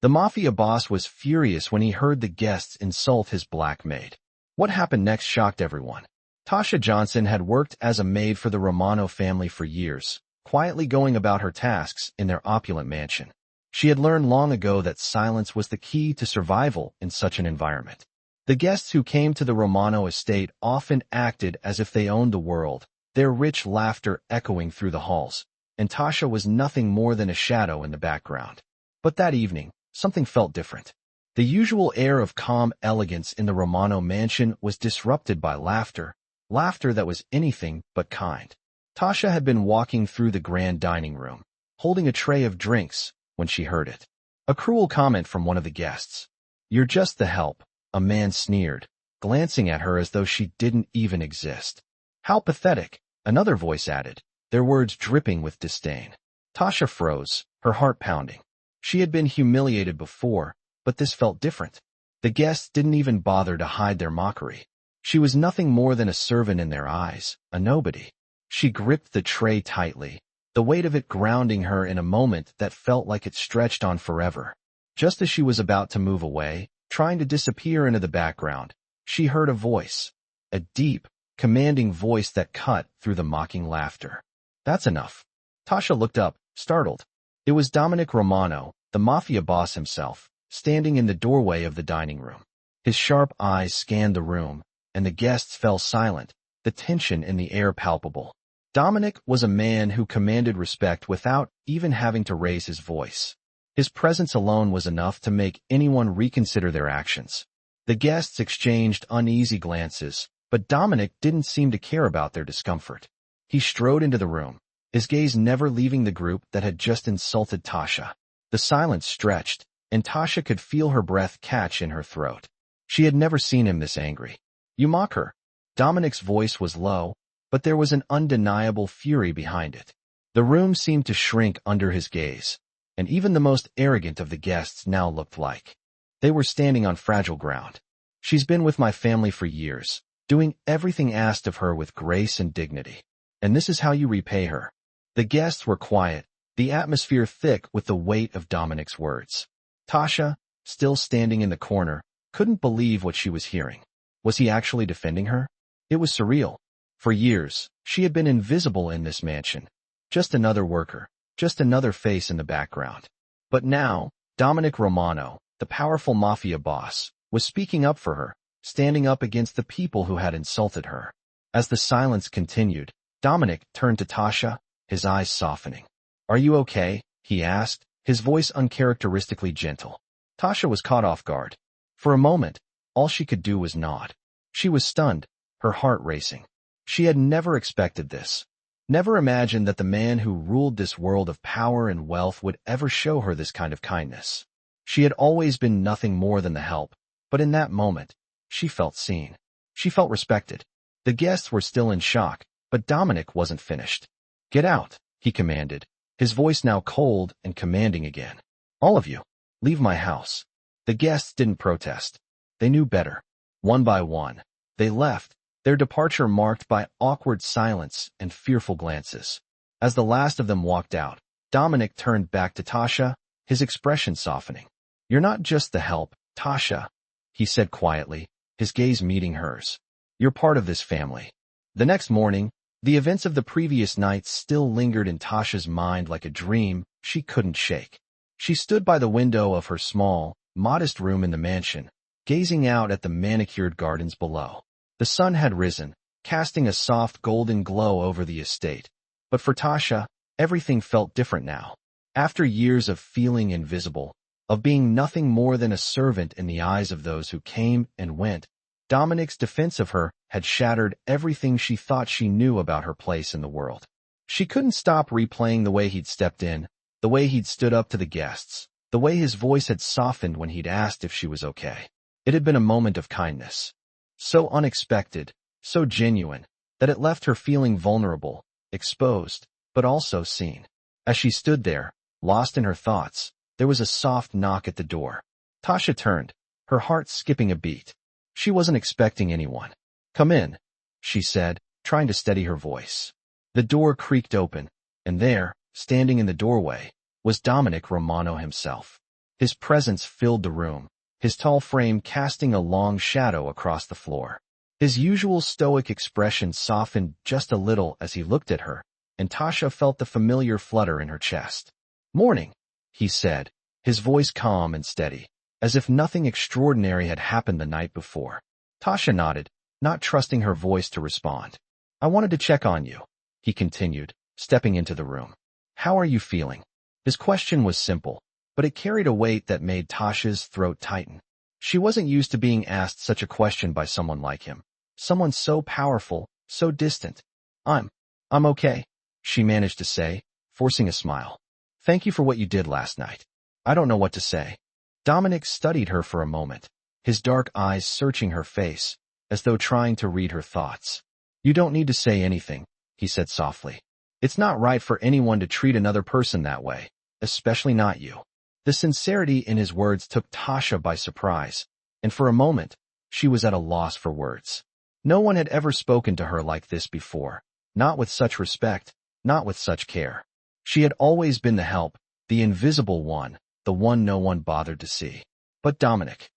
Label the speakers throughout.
Speaker 1: The Mafia boss was furious when he heard the guests insult his black maid. What happened next shocked everyone. Tasha Johnson had worked as a maid for the Romano family for years, quietly going about her tasks in their opulent mansion. She had learned long ago that silence was the key to survival in such an environment. The guests who came to the Romano estate often acted as if they owned the world, their rich laughter echoing through the halls, and Tasha was nothing more than a shadow in the background. But that evening, something felt different. The usual air of calm elegance in the Romano mansion was disrupted by laughter that was anything but kind. Tasha had been walking through the grand dining room, holding a tray of drinks, when she heard it. A cruel comment from one of the guests. "You're just the help," a man sneered, glancing at her as though she didn't even exist. "How pathetic," another voice added, their words dripping with disdain. Tasha froze, her heart pounding. She had been humiliated before, but this felt different. The guests didn't even bother to hide their mockery. She was nothing more than a servant in their eyes, a nobody. She gripped the tray tightly, the weight of it grounding her in a moment that felt like it stretched on forever. Just as she was about to move away, trying to disappear into the background, she heard a voice, a deep, commanding voice that cut through the mocking laughter. "That's enough." Tasha looked up, startled. It was Dominic Romano, the Mafia boss himself, standing in the doorway of the dining room. His sharp eyes scanned the room, and the guests fell silent, the tension in the air palpable. Dominic was a man who commanded respect without even having to raise his voice. His presence alone was enough to make anyone reconsider their actions. The guests exchanged uneasy glances, but Dominic didn't seem to care about their discomfort. He strode into the room, his gaze never leaving the group that had just insulted Tasha. The silence stretched, and Tasha could feel her breath catch in her throat. She had never seen him this angry. "You mock her." Dominic's voice was low, but there was an undeniable fury behind it. The room seemed to shrink under his gaze, and even the most arrogant of the guests now looked like they were standing on fragile ground. "She's been with my family for years, doing everything asked of her with grace and dignity. And this is how you repay her." The guests were quiet, the atmosphere thick with the weight of Dominic's words. Tasha, still standing in the corner, couldn't believe what she was hearing. Was he actually defending her? It was surreal. For years, she had been invisible in this mansion. Just another worker, just another face in the background. But now, Dominic Romano, the powerful Mafia boss, was speaking up for her, standing up against the people who had insulted her. As the silence continued, Dominic turned to Tasha, his eyes softening. "Are you okay?" he asked, his voice uncharacteristically gentle. Tasha was caught off guard. For a moment, all she could do was nod. She was stunned, her heart racing. She had never expected this. Never imagined that the man who ruled this world of power and wealth would ever show her this kind of kindness. She had always been nothing more than the help, but in that moment, she felt seen. She felt respected. The guests were still in shock, but Dominic wasn't finished. "Get out," he commanded, his voice now cold and commanding again. "All of you, leave my house." The guests didn't protest. They knew better. One by one, they left, their departure marked by awkward silence and fearful glances. As the last of them walked out, Dominic turned back to Tasha, his expression softening. "You're not just the help, Tasha," he said quietly, his gaze meeting hers. "You're part of this family." The next morning, the events of the previous night still lingered in Tasha's mind like a dream she couldn't shake. She stood by the window of her small, modest room in the mansion, gazing out at the manicured gardens below. The sun had risen, casting a soft golden glow over the estate. But for Tasha, everything felt different now. After years of feeling invisible, of being nothing more than a servant in the eyes of those who came and went, Dominic's defense of her had shattered everything she thought she knew about her place in the world. She couldn't stop replaying the way he'd stepped in, the way he'd stood up to the guests, the way his voice had softened when he'd asked if she was okay. It had been a moment of kindness. So unexpected, so genuine, that it left her feeling vulnerable, exposed, but also seen. As she stood there, lost in her thoughts, there was a soft knock at the door. Tasha turned, her heart skipping a beat. She wasn't expecting anyone. "Come in," she said, trying to steady her voice. The door creaked open, and there, standing in the doorway, was Dominic Romano himself. His presence filled the room, his tall frame casting a long shadow across the floor. His usual stoic expression softened just a little as he looked at her, and Tasha felt the familiar flutter in her chest. "Morning," he said, his voice calm and steady, as if nothing extraordinary had happened the night before. Tasha nodded, not trusting her voice to respond. "I wanted to check on you," he continued, stepping into the room. "How are you feeling?" His question was simple, but it carried a weight that made Tasha's throat tighten. She wasn't used to being asked such a question by someone like him. Someone so powerful, so distant. I'm okay," she managed to say, forcing a smile. "Thank you for what you did last night." "I don't know what to say." Dominic studied her for a moment, his dark eyes searching her face, as though trying to read her thoughts. "You don't need to say anything," he said softly. "It's not right for anyone to treat another person that way, especially not you." The sincerity in his words took Tasha by surprise, and for a moment, she was at a loss for words. No one had ever spoken to her like this before, not with such respect, not with such care. She had always been the help, the invisible one, the one no one bothered to see. But Dominic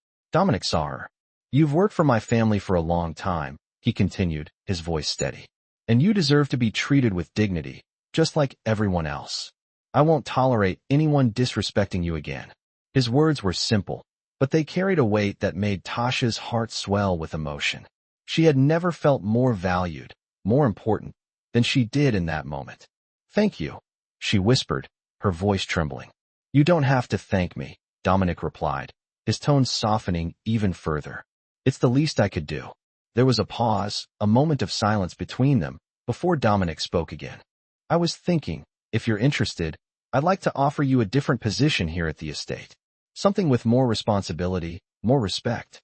Speaker 1: saw her. "You've worked for my family for a long time," he continued, his voice steady. "And you deserve to be treated with dignity, just like everyone else. I won't tolerate anyone disrespecting you again." His words were simple, but they carried a weight that made Tasha's heart swell with emotion. She had never felt more valued, more important, than she did in that moment. "Thank you," she whispered, her voice trembling. "You don't have to thank me," Dominic replied, his tone softening even further. "It's the least I could do." There was a pause, a moment of silence between them, before Dominic spoke again. "I was thinking, if you're interested, I'd like to offer you a different position here at the estate. Something with more responsibility, more respect."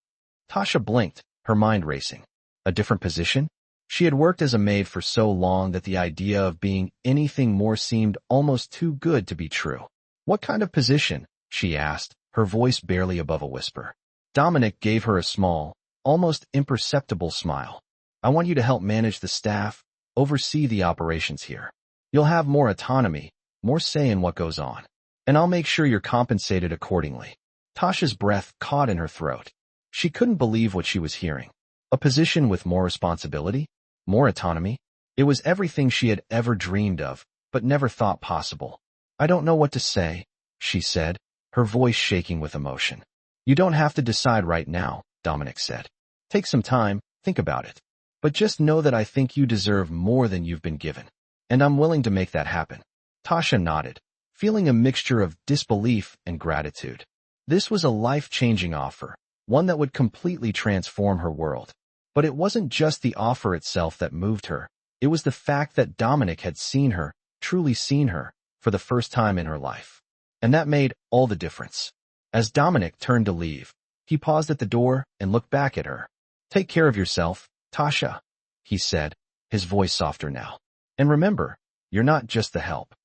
Speaker 1: Tasha blinked, her mind racing. A different position? She had worked as a maid for so long that the idea of being anything more seemed almost too good to be true. "What kind of position?" she asked, her voice barely above a whisper. Dominic gave her a small, almost imperceptible smile. "I want you to help manage the staff, oversee the operations here. You'll have more autonomy, more say in what goes on. And I'll make sure you're compensated accordingly." Tasha's breath caught in her throat. She couldn't believe what she was hearing. A position with more responsibility? More autonomy? It was everything she had ever dreamed of, but never thought possible. "I don't know what to say," she said, her voice shaking with emotion. "You don't have to decide right now," Dominic said. "Take some time, think about it. But just know that I think you deserve more than you've been given. And I'm willing to make that happen." Tasha nodded, feeling a mixture of disbelief and gratitude. This was a life-changing offer, one that would completely transform her world. But it wasn't just the offer itself that moved her. It was the fact that Dominic had seen her, truly seen her, for the first time in her life. And that made all the difference. As Dominic turned to leave, he paused at the door and looked back at her. "Take care of yourself, Tasha," he said, his voice softer now. "And remember, you're not just the help."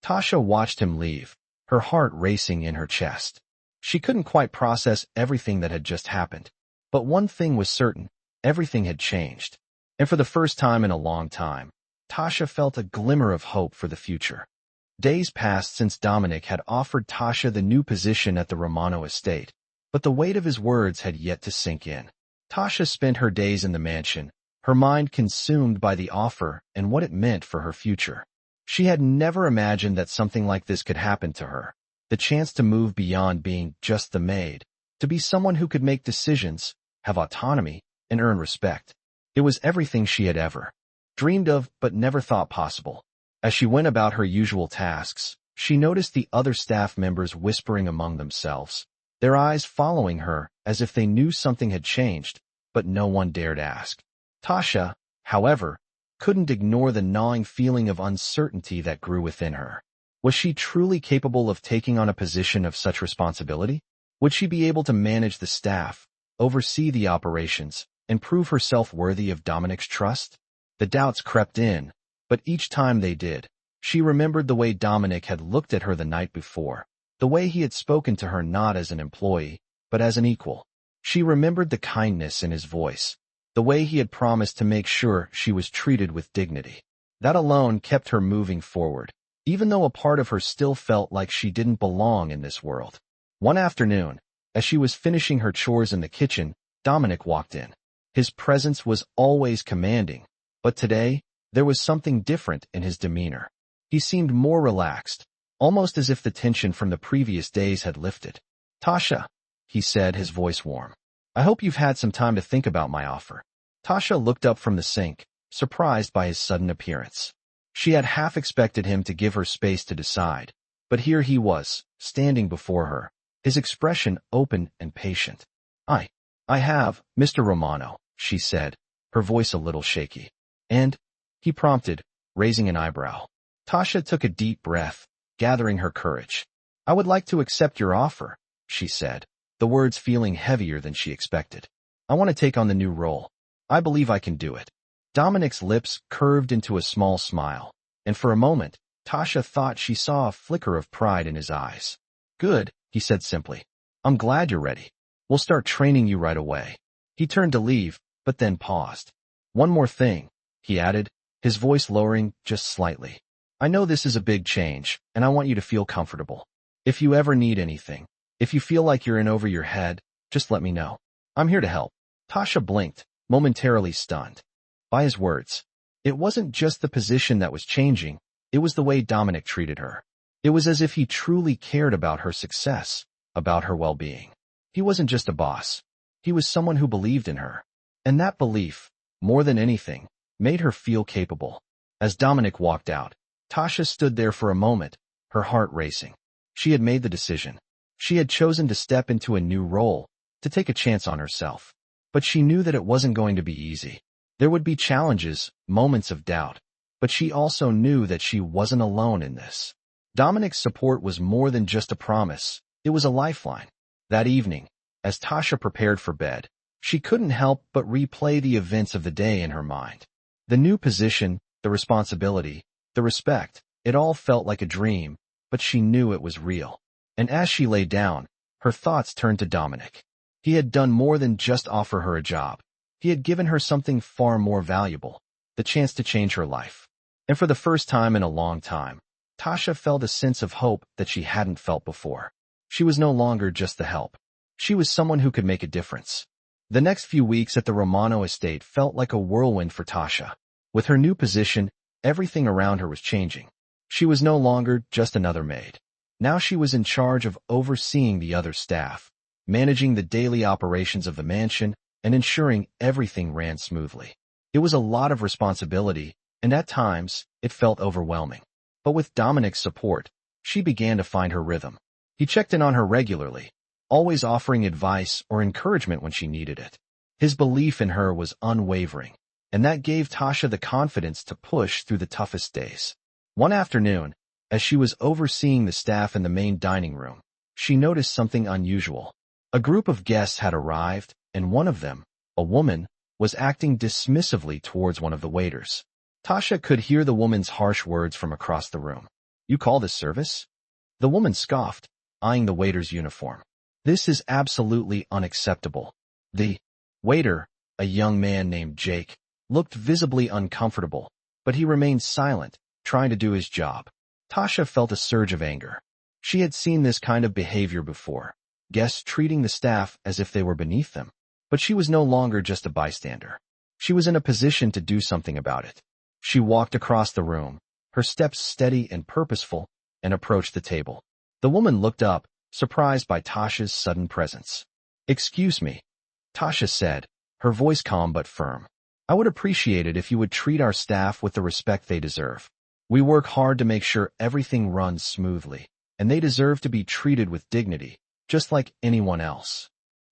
Speaker 1: Tasha watched him leave, her heart racing in her chest. She couldn't quite process everything that had just happened. But one thing was certain. Everything had changed. And for the first time in a long time, Tasha felt a glimmer of hope for the future. Days passed since Dominic had offered Tasha the new position at the Romano estate, but the weight of his words had yet to sink in. Tasha spent her days in the mansion, her mind consumed by the offer and what it meant for her future. She had never imagined that something like this could happen to her, the chance to move beyond being just the maid, to be someone who could make decisions, have autonomy, and earn respect. It was everything she had ever dreamed of but never thought possible. As she went about her usual tasks, she noticed the other staff members whispering among themselves, their eyes following her as if they knew something had changed, but no one dared ask. Tasha, however, couldn't ignore the gnawing feeling of uncertainty that grew within her. Was she truly capable of taking on a position of such responsibility? Would she be able to manage the staff, oversee the operations, and prove herself worthy of Dominic's trust? The doubts crept in, but each time they did, she remembered the way Dominic had looked at her the night before, the way he had spoken to her not as an employee, but as an equal. She remembered the kindness in his voice, the way he had promised to make sure she was treated with dignity. That alone kept her moving forward, even though a part of her still felt like she didn't belong in this world. One afternoon, as she was finishing her chores in the kitchen, Dominic walked in. His presence was always commanding, but today, there was something different in his demeanor. He seemed more relaxed, almost as if the tension from the previous days had lifted. "Tasha," he said, his voice warm. "I hope you've had some time to think about my offer." Tasha looked up from the sink, surprised by his sudden appearance. She had half expected him to give her space to decide, but here he was, standing before her, his expression open and patient. I have, Mr. Romano," she said, her voice a little shaky. "And?" he prompted, raising an eyebrow. Tasha took a deep breath, gathering her courage. "I would like to accept your offer," she said, the words feeling heavier than she expected. "I want to take on the new role. I believe I can do it." Dominic's lips curved into a small smile, and for a moment, Tasha thought she saw a flicker of pride in his eyes. "Good," he said simply. "I'm glad you're ready. We'll start training you right away." He turned to leave, but then paused. "One more thing," he added, his voice lowering just slightly. "I know this is a big change, and I want you to feel comfortable. If you ever need anything, if you feel like you're in over your head, just let me know. I'm here to help." Tasha blinked, momentarily stunned by his words. It wasn't just the position that was changing, it was the way Dominic treated her. It was as if he truly cared about her success, about her well-being. He wasn't just a boss. He was someone who believed in her. And that belief, more than anything, made her feel capable. As Dominic walked out, Tasha stood there for a moment, her heart racing. She had made the decision. She had chosen to step into a new role, to take a chance on herself. But she knew that it wasn't going to be easy. There would be challenges, moments of doubt. But she also knew that she wasn't alone in this. Dominic's support was more than just a promise. It was a lifeline. That evening, as Tasha prepared for bed, she couldn't help but replay the events of the day in her mind. The new position, the responsibility, the respect, it all felt like a dream, but she knew it was real. And as she lay down, her thoughts turned to Dominic. He had done more than just offer her a job. He had given her something far more valuable, the chance to change her life. And for the first time in a long time, Tasha felt a sense of hope that she hadn't felt before. She was no longer just the help. She was someone who could make a difference. The next few weeks at the Romano estate felt like a whirlwind for Tasha. With her new position, everything around her was changing. She was no longer just another maid. Now she was in charge of overseeing the other staff, managing the daily operations of the mansion, and ensuring everything ran smoothly. It was a lot of responsibility, and at times, it felt overwhelming. But with Dominic's support, she began to find her rhythm. He checked in on her regularly, always offering advice or encouragement when she needed it. His belief in her was unwavering, and that gave Tasha the confidence to push through the toughest days. One afternoon, as she was overseeing the staff in the main dining room, she noticed something unusual. A group of guests had arrived, and one of them, a woman, was acting dismissively towards one of the waiters. Tasha could hear the woman's harsh words from across the room. "You call this service?" The woman scoffed, eyeing the waiter's uniform. "This is absolutely unacceptable." The waiter, a young man named Jake, looked visibly uncomfortable, but he remained silent, trying to do his job. Tasha felt a surge of anger. She had seen this kind of behavior before, guests treating the staff as if they were beneath them. But she was no longer just a bystander. She was in a position to do something about it. She walked across the room, her steps steady and purposeful, and approached the table. The woman looked up, surprised by Tasha's sudden presence. "Excuse me," Tasha said, her voice calm but firm. "I would appreciate it if you would treat our staff with the respect they deserve. We work hard to make sure everything runs smoothly, and they deserve to be treated with dignity, just like anyone else."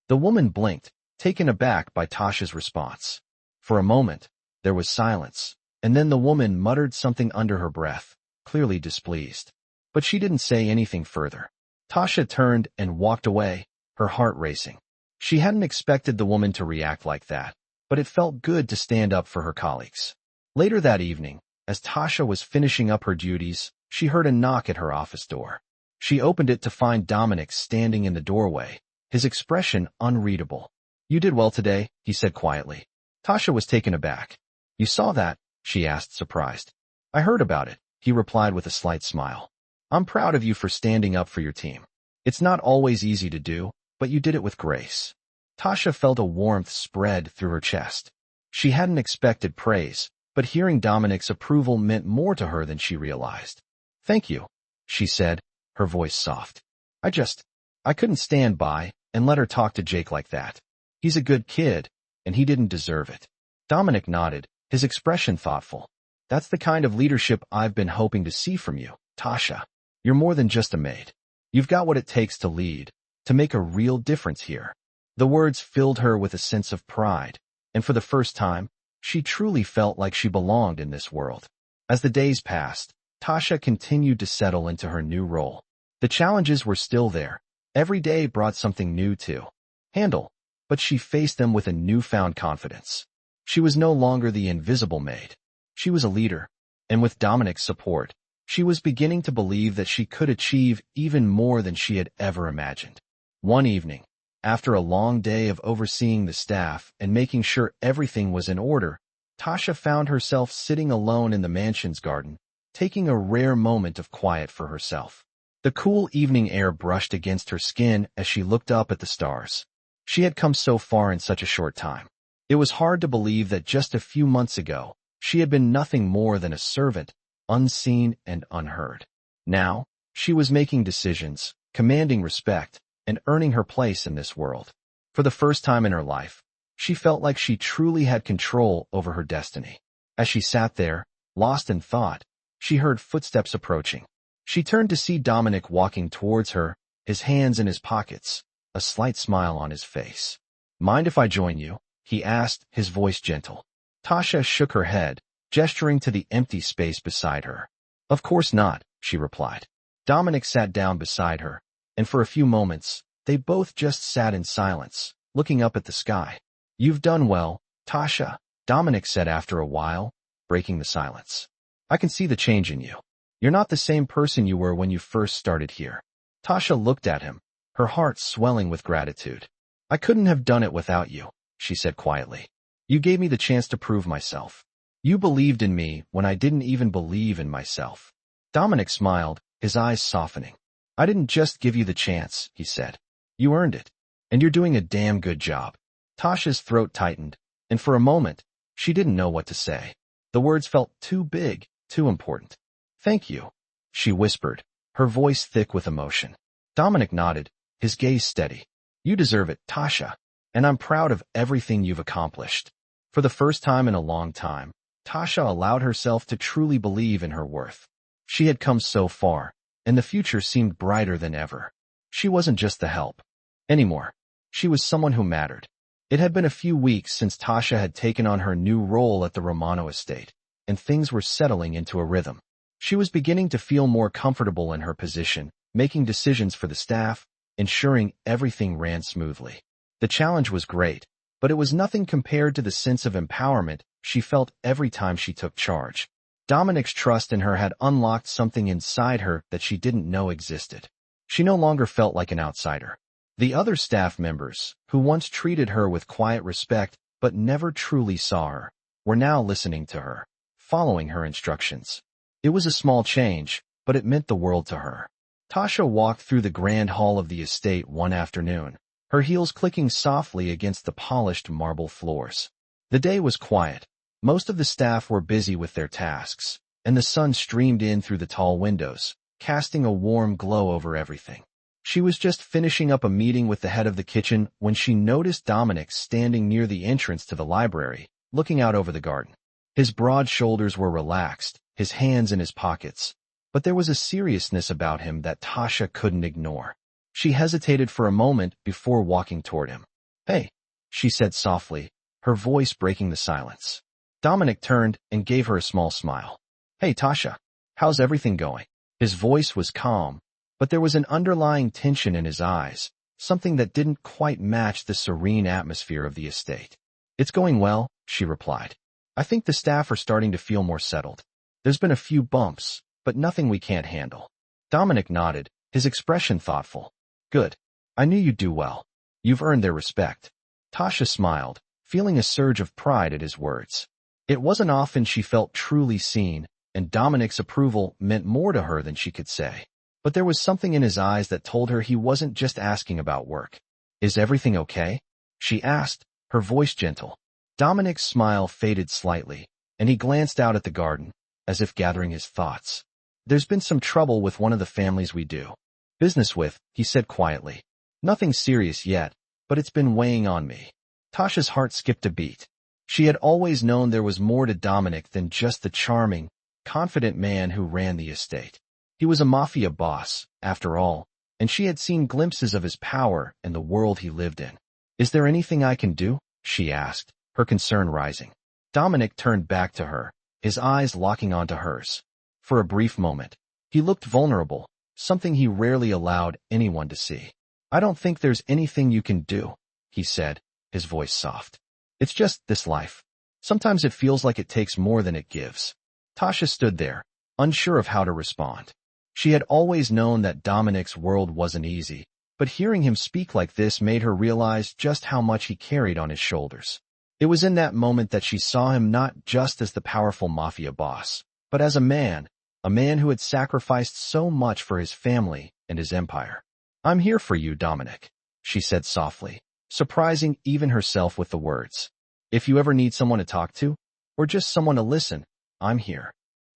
Speaker 1: The woman blinked, taken aback by Tasha's response. For a moment, there was silence, and then the woman muttered something under her breath, clearly displeased. But she didn't say anything further. Tasha turned and walked away, her heart racing. She hadn't expected the woman to react like that, but it felt good to stand up for her colleagues. Later that evening, as Tasha was finishing up her duties, she heard a knock at her office door. She opened it to find Dominic standing in the doorway, his expression unreadable. "You did well today," he said quietly. Tasha was taken aback. "You saw that?" she asked, surprised. "I heard about it," he replied with a slight smile. "I'm proud of you for standing up for your team." It's not always easy to do, but you did it with grace. Tasha felt a warmth spread through her chest. She hadn't expected praise, but hearing Dominic's approval meant more to her than she realized. Thank you, she said, her voice soft. I couldn't stand by and let her talk to Jake like that. He's a good kid, and he didn't deserve it. Dominic nodded, his expression thoughtful. That's the kind of leadership I've been hoping to see from you, Tasha. You're more than just a maid. You've got what it takes to lead, to make a real difference here. The words filled her with a sense of pride, and for the first time, she truly felt like she belonged in this world. As the days passed, Tasha continued to settle into her new role. The challenges were still there. Every day brought something new to handle, but she faced them with a newfound confidence. She was no longer the invisible maid. She was a leader, and with Dominic's support, she was beginning to believe that she could achieve even more than she had ever imagined. One evening, after a long day of overseeing the staff and making sure everything was in order, Tasha found herself sitting alone in the mansion's garden, taking a rare moment of quiet for herself. The cool evening air brushed against her skin as she looked up at the stars. She had come so far in such a short time. It was hard to believe that just a few months ago, she had been nothing more than a servant, unseen and unheard. Now, she was making decisions, commanding respect, and earning her place in this world. For the first time in her life, she felt like she truly had control over her destiny. As she sat there, lost in thought, she heard footsteps approaching. She turned to see Dominic walking towards her, his hands in his pockets, a slight smile on his face. Mind if I join you? He asked, his voice gentle. Tasha shook her head, gesturing to the empty space beside her. Of course not, she replied. Dominic sat down beside her, and for a few moments, they both just sat in silence, looking up at the sky. You've done well, Tasha, Dominic said after a while, breaking the silence. I can see the change in you. You're not the same person you were when you first started here. Tasha looked at him, her heart swelling with gratitude. I couldn't have done it without you, she said quietly. You gave me the chance to prove myself. You believed in me when I didn't even believe in myself. Dominic smiled, his eyes softening. I didn't just give you the chance, he said. You earned it. And you're doing a damn good job. Tasha's throat tightened, and for a moment, she didn't know what to say. The words felt too big, too important. Thank you, she whispered, her voice thick with emotion. Dominic nodded, his gaze steady. You deserve it, Tasha, and I'm proud of everything you've accomplished. For the first time in a long time, Tasha allowed herself to truly believe in her worth. She had come so far, and the future seemed brighter than ever. She wasn't just the help anymore. She was someone who mattered. It had been a few weeks since Tasha had taken on her new role at the Romano estate, and things were settling into a rhythm. She was beginning to feel more comfortable in her position, making decisions for the staff, ensuring everything ran smoothly. The challenge was great, but it was nothing compared to the sense of empowerment she felt every time she took charge. Dominic's trust in her had unlocked something inside her that she didn't know existed. She no longer felt like an outsider. The other staff members, who once treated her with quiet respect but never truly saw her, were now listening to her, following her instructions. It was a small change, but it meant the world to her. Tasha walked through the grand hall of the estate one afternoon, her heels clicking softly against the polished marble floors. The day was quiet. Most of the staff were busy with their tasks, and the sun streamed in through the tall windows, casting a warm glow over everything. She was just finishing up a meeting with the head of the kitchen when she noticed Dominic standing near the entrance to the library, looking out over the garden. His broad shoulders were relaxed, his hands in his pockets, but there was a seriousness about him that Tasha couldn't ignore. She hesitated for a moment before walking toward him. Hey, she said softly, her voice breaking the silence. Dominic turned and gave her a small smile. Hey Tasha, how's everything going? His voice was calm, but there was an underlying tension in his eyes, something that didn't quite match the serene atmosphere of the estate. It's going well, she replied. I think the staff are starting to feel more settled. There's been a few bumps, but nothing we can't handle. Dominic nodded, his expression thoughtful. Good. I knew you'd do well. You've earned their respect. Tasha smiled, feeling a surge of pride at his words. It wasn't often she felt truly seen, and Dominic's approval meant more to her than she could say. but there was something in his eyes that told her he wasn't just asking about work. "Is everything okay?" she asked, her voice gentle. Dominic's smile faded slightly, and he glanced out at the garden, as if gathering his thoughts. "There's been some trouble with one of the families we do business with," he said quietly. "Nothing serious yet, but it's been weighing on me." Tasha's heart skipped a beat. She had always known there was more to Dominic than just the charming, confident man who ran the estate. He was a Mafia boss, after all, and she had seen glimpses of his power and the world he lived in. "Is there anything I can do?" she asked, her concern rising. Dominic turned back to her, his eyes locking onto hers. For a brief moment, he looked vulnerable, something he rarely allowed anyone to see. "I don't think there's anything you can do," he said, his voice soft. "It's just this life. Sometimes it feels like it takes more than it gives." Tasha stood there, unsure of how to respond. She had always known that Dominic's world wasn't easy, but hearing him speak like this made her realize just how much he carried on his shoulders. It was in that moment that she saw him not just as the powerful Mafia boss, but as a man who had sacrificed so much for his family and his empire. "I'm here for you, Dominic," she said softly, surprising even herself with the words. "If you ever need someone to talk to, or just someone to listen, I'm here."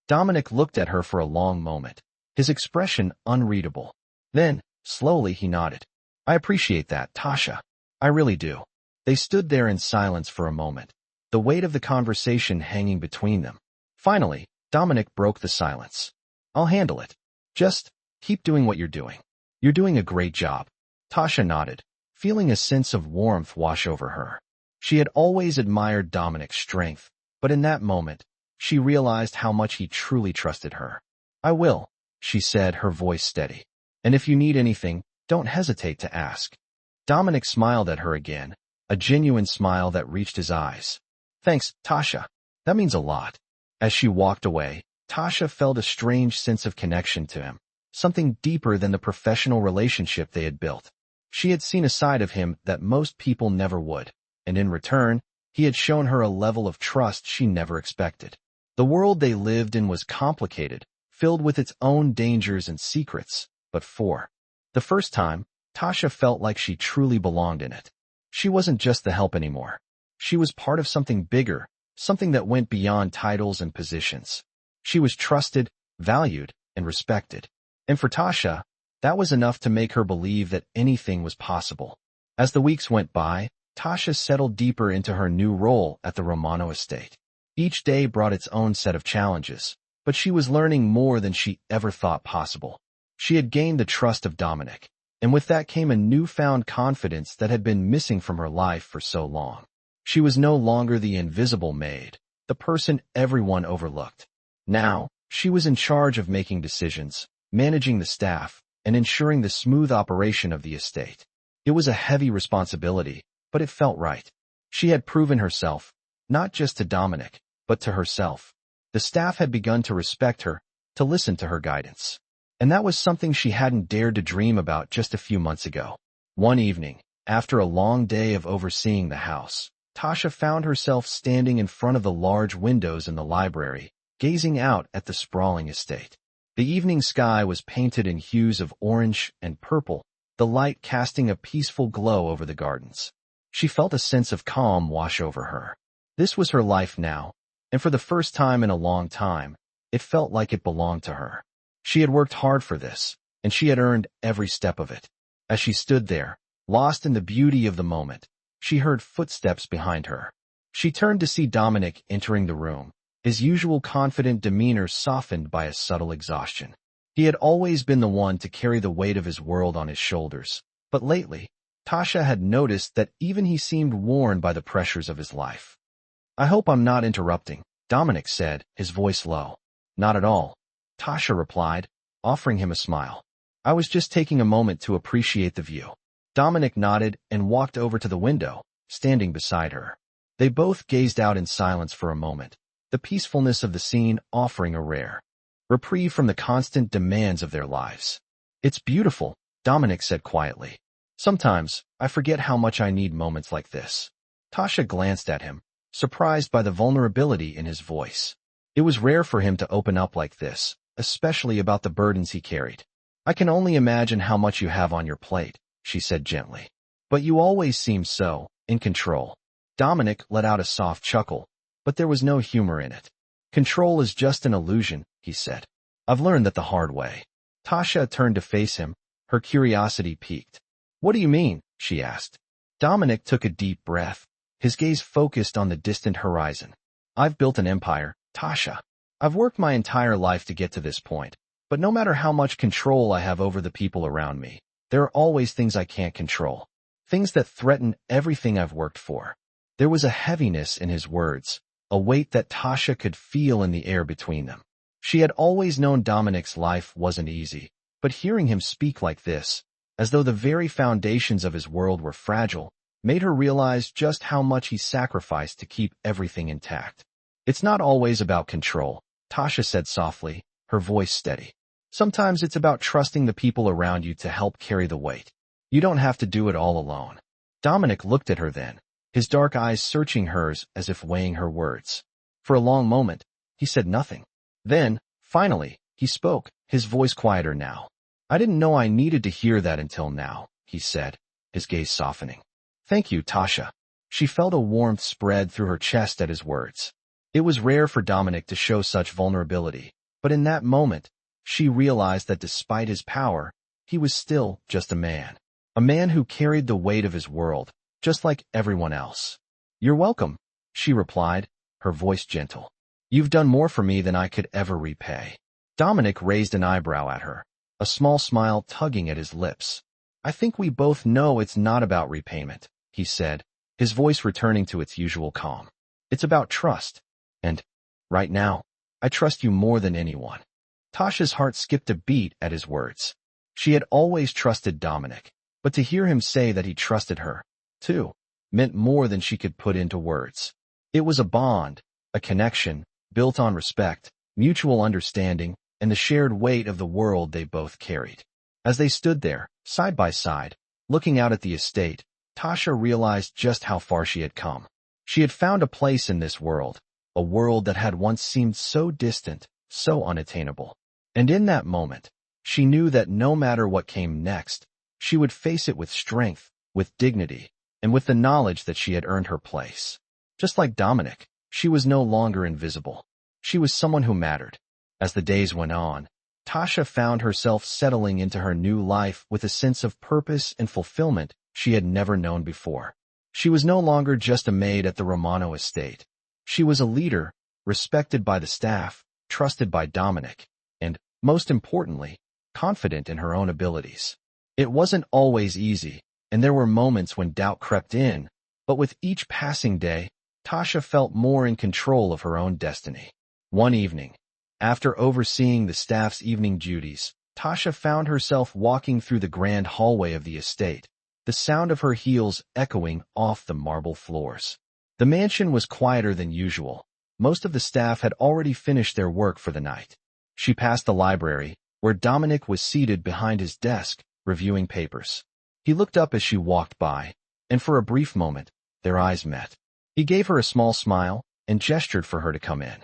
Speaker 1: Dominic looked at her for a long moment, his expression unreadable. Then, slowly he nodded. "I appreciate that, Tasha. I really do." They stood there in silence for a moment, the weight of the conversation hanging between them. Finally, Dominic broke the silence. "I'll handle it. Just keep doing what you're doing. You're doing a great job." Tasha nodded, feeling a sense of warmth wash over her. She had always admired Dominic's strength, but in that moment, she realized how much he truly trusted her. "I will," she said, her voice steady. "And if you need anything, don't hesitate to ask." Dominic smiled at her again, a genuine smile that reached his eyes. "Thanks, Tasha. That means a lot." As she walked away, Tasha felt a strange sense of connection to him, something deeper than the professional relationship they had built. She had seen a side of him that most people never would, and in return, he had shown her a level of trust she never expected. The world they lived in was complicated, filled with its own dangers and secrets, but for the first time, Tasha felt like she truly belonged in it. She wasn't just the help anymore. She was part of something bigger, something that went beyond titles and positions. She was trusted, valued, and respected. And for Tasha, that was enough to make her believe that anything was possible. As the weeks went by, Tasha settled deeper into her new role at the Romano estate. Each day brought its own set of challenges, but she was learning more than she ever thought possible. She had gained the trust of Dominic, and with that came a newfound confidence that had been missing from her life for so long. She was no longer the invisible maid, the person everyone overlooked. Now, she was in charge of making decisions, managing the staff, and ensuring the smooth operation of the estate. It was a heavy responsibility, but it felt right. She had proven herself, not just to Dominic, but to herself. The staff had begun to respect her, to listen to her guidance. And that was something she hadn't dared to dream about just a few months ago. One evening, after a long day of overseeing the house, Tasha found herself standing in front of the large windows in the library, gazing out at the sprawling estate. The evening sky was painted in hues of orange and purple, the light casting a peaceful glow over the gardens. She felt a sense of calm wash over her. This was her life now, and for the first time in a long time, it felt like it belonged to her. She had worked hard for this, and she had earned every step of it. As she stood there, lost in the beauty of the moment, she heard footsteps behind her. She turned to see Dominic entering the room, his usual confident demeanor softened by a subtle exhaustion. He had always been the one to carry the weight of his world on his shoulders, but lately, Tasha had noticed that even he seemed worn by the pressures of his life. "I hope I'm not interrupting," Dominic said, his voice low. "Not at all," Tasha replied, offering him a smile. "I was just taking a moment to appreciate the view." Dominic nodded and walked over to the window, standing beside her. They both gazed out in silence for a moment, the peacefulness of the scene offering a rare reprieve from the constant demands of their lives. "It's beautiful," Dominic said quietly. "Sometimes, I forget how much I need moments like this." Tasha glanced at him, surprised by the vulnerability in his voice. It was rare for him to open up like this, especially about the burdens he carried. I can only imagine how much you have on your plate, she said gently. But you always seem so in control. Dominic let out a soft chuckle, but there was no humor in it. Control is just an illusion, he said. I've learned that the hard way. Tasha turned to face him, her curiosity piqued. What do you mean? She asked. Dominic took a deep breath, his gaze focused on the distant horizon. I've built an empire, Tasha. I've worked my entire life to get to this point, but no matter how much control I have over the people around me, there are always things I can't control. Things that threaten everything I've worked for. There was a heaviness in his words, a weight that Tasha could feel in the air between them. She had always known Dominic's life wasn't easy, but hearing him speak like this, as though the very foundations of his world were fragile, made her realize just how much he sacrificed to keep everything intact. It's not always about control, Tasha said softly, her voice steady. Sometimes it's about trusting the people around you to help carry the weight. You don't have to do it all alone. Dominic looked at her then, his dark eyes searching hers as if weighing her words. For a long moment, he said nothing. Then, finally, he spoke, his voice quieter now. I didn't know I needed to hear that until now, he said, his gaze softening. Thank you, Tasha. She felt a warmth spread through her chest at his words. It was rare for Dominic to show such vulnerability, but in that moment, she realized that despite his power, he was still just a man who carried the weight of his world, just like everyone else. You're welcome, she replied, her voice gentle. You've done more for me than I could ever repay. Dominic raised an eyebrow at her, a small smile tugging at his lips. I think we both know it's not about repayment, he said, his voice returning to its usual calm. It's about trust. And, right now, I trust you more than anyone. Tasha's heart skipped a beat at his words. She had always trusted Dominic, but to hear him say that he trusted her, too, meant more than she could put into words. It was a bond, a connection, built on respect, mutual understanding, and the shared weight of the world they both carried. As they stood there, side by side, looking out at the estate, Tasha realized just how far she had come. She had found a place in this world, a world that had once seemed so distant, so unattainable. And in that moment, she knew that no matter what came next, she would face it with strength, with dignity, and with the knowledge that she had earned her place. Just like Dominic, she was no longer invisible. She was someone who mattered. As the days went on, Tasha found herself settling into her new life with a sense of purpose and fulfillment she had never known before. She was no longer just a maid at the Romano estate. She was a leader, respected by the staff, trusted by Dominic, and, most importantly, confident in her own abilities. It wasn't always easy, and there were moments when doubt crept in, but with each passing day, Tasha felt more in control of her own destiny. One evening, after overseeing the staff's evening duties, Tasha found herself walking through the grand hallway of the estate, the sound of her heels echoing off the marble floors. The mansion was quieter than usual. Most of the staff had already finished their work for the night. She passed the library, where Dominic was seated behind his desk, reviewing papers. He looked up as she walked by, and for a brief moment, their eyes met. He gave her a small smile and gestured for her to come in.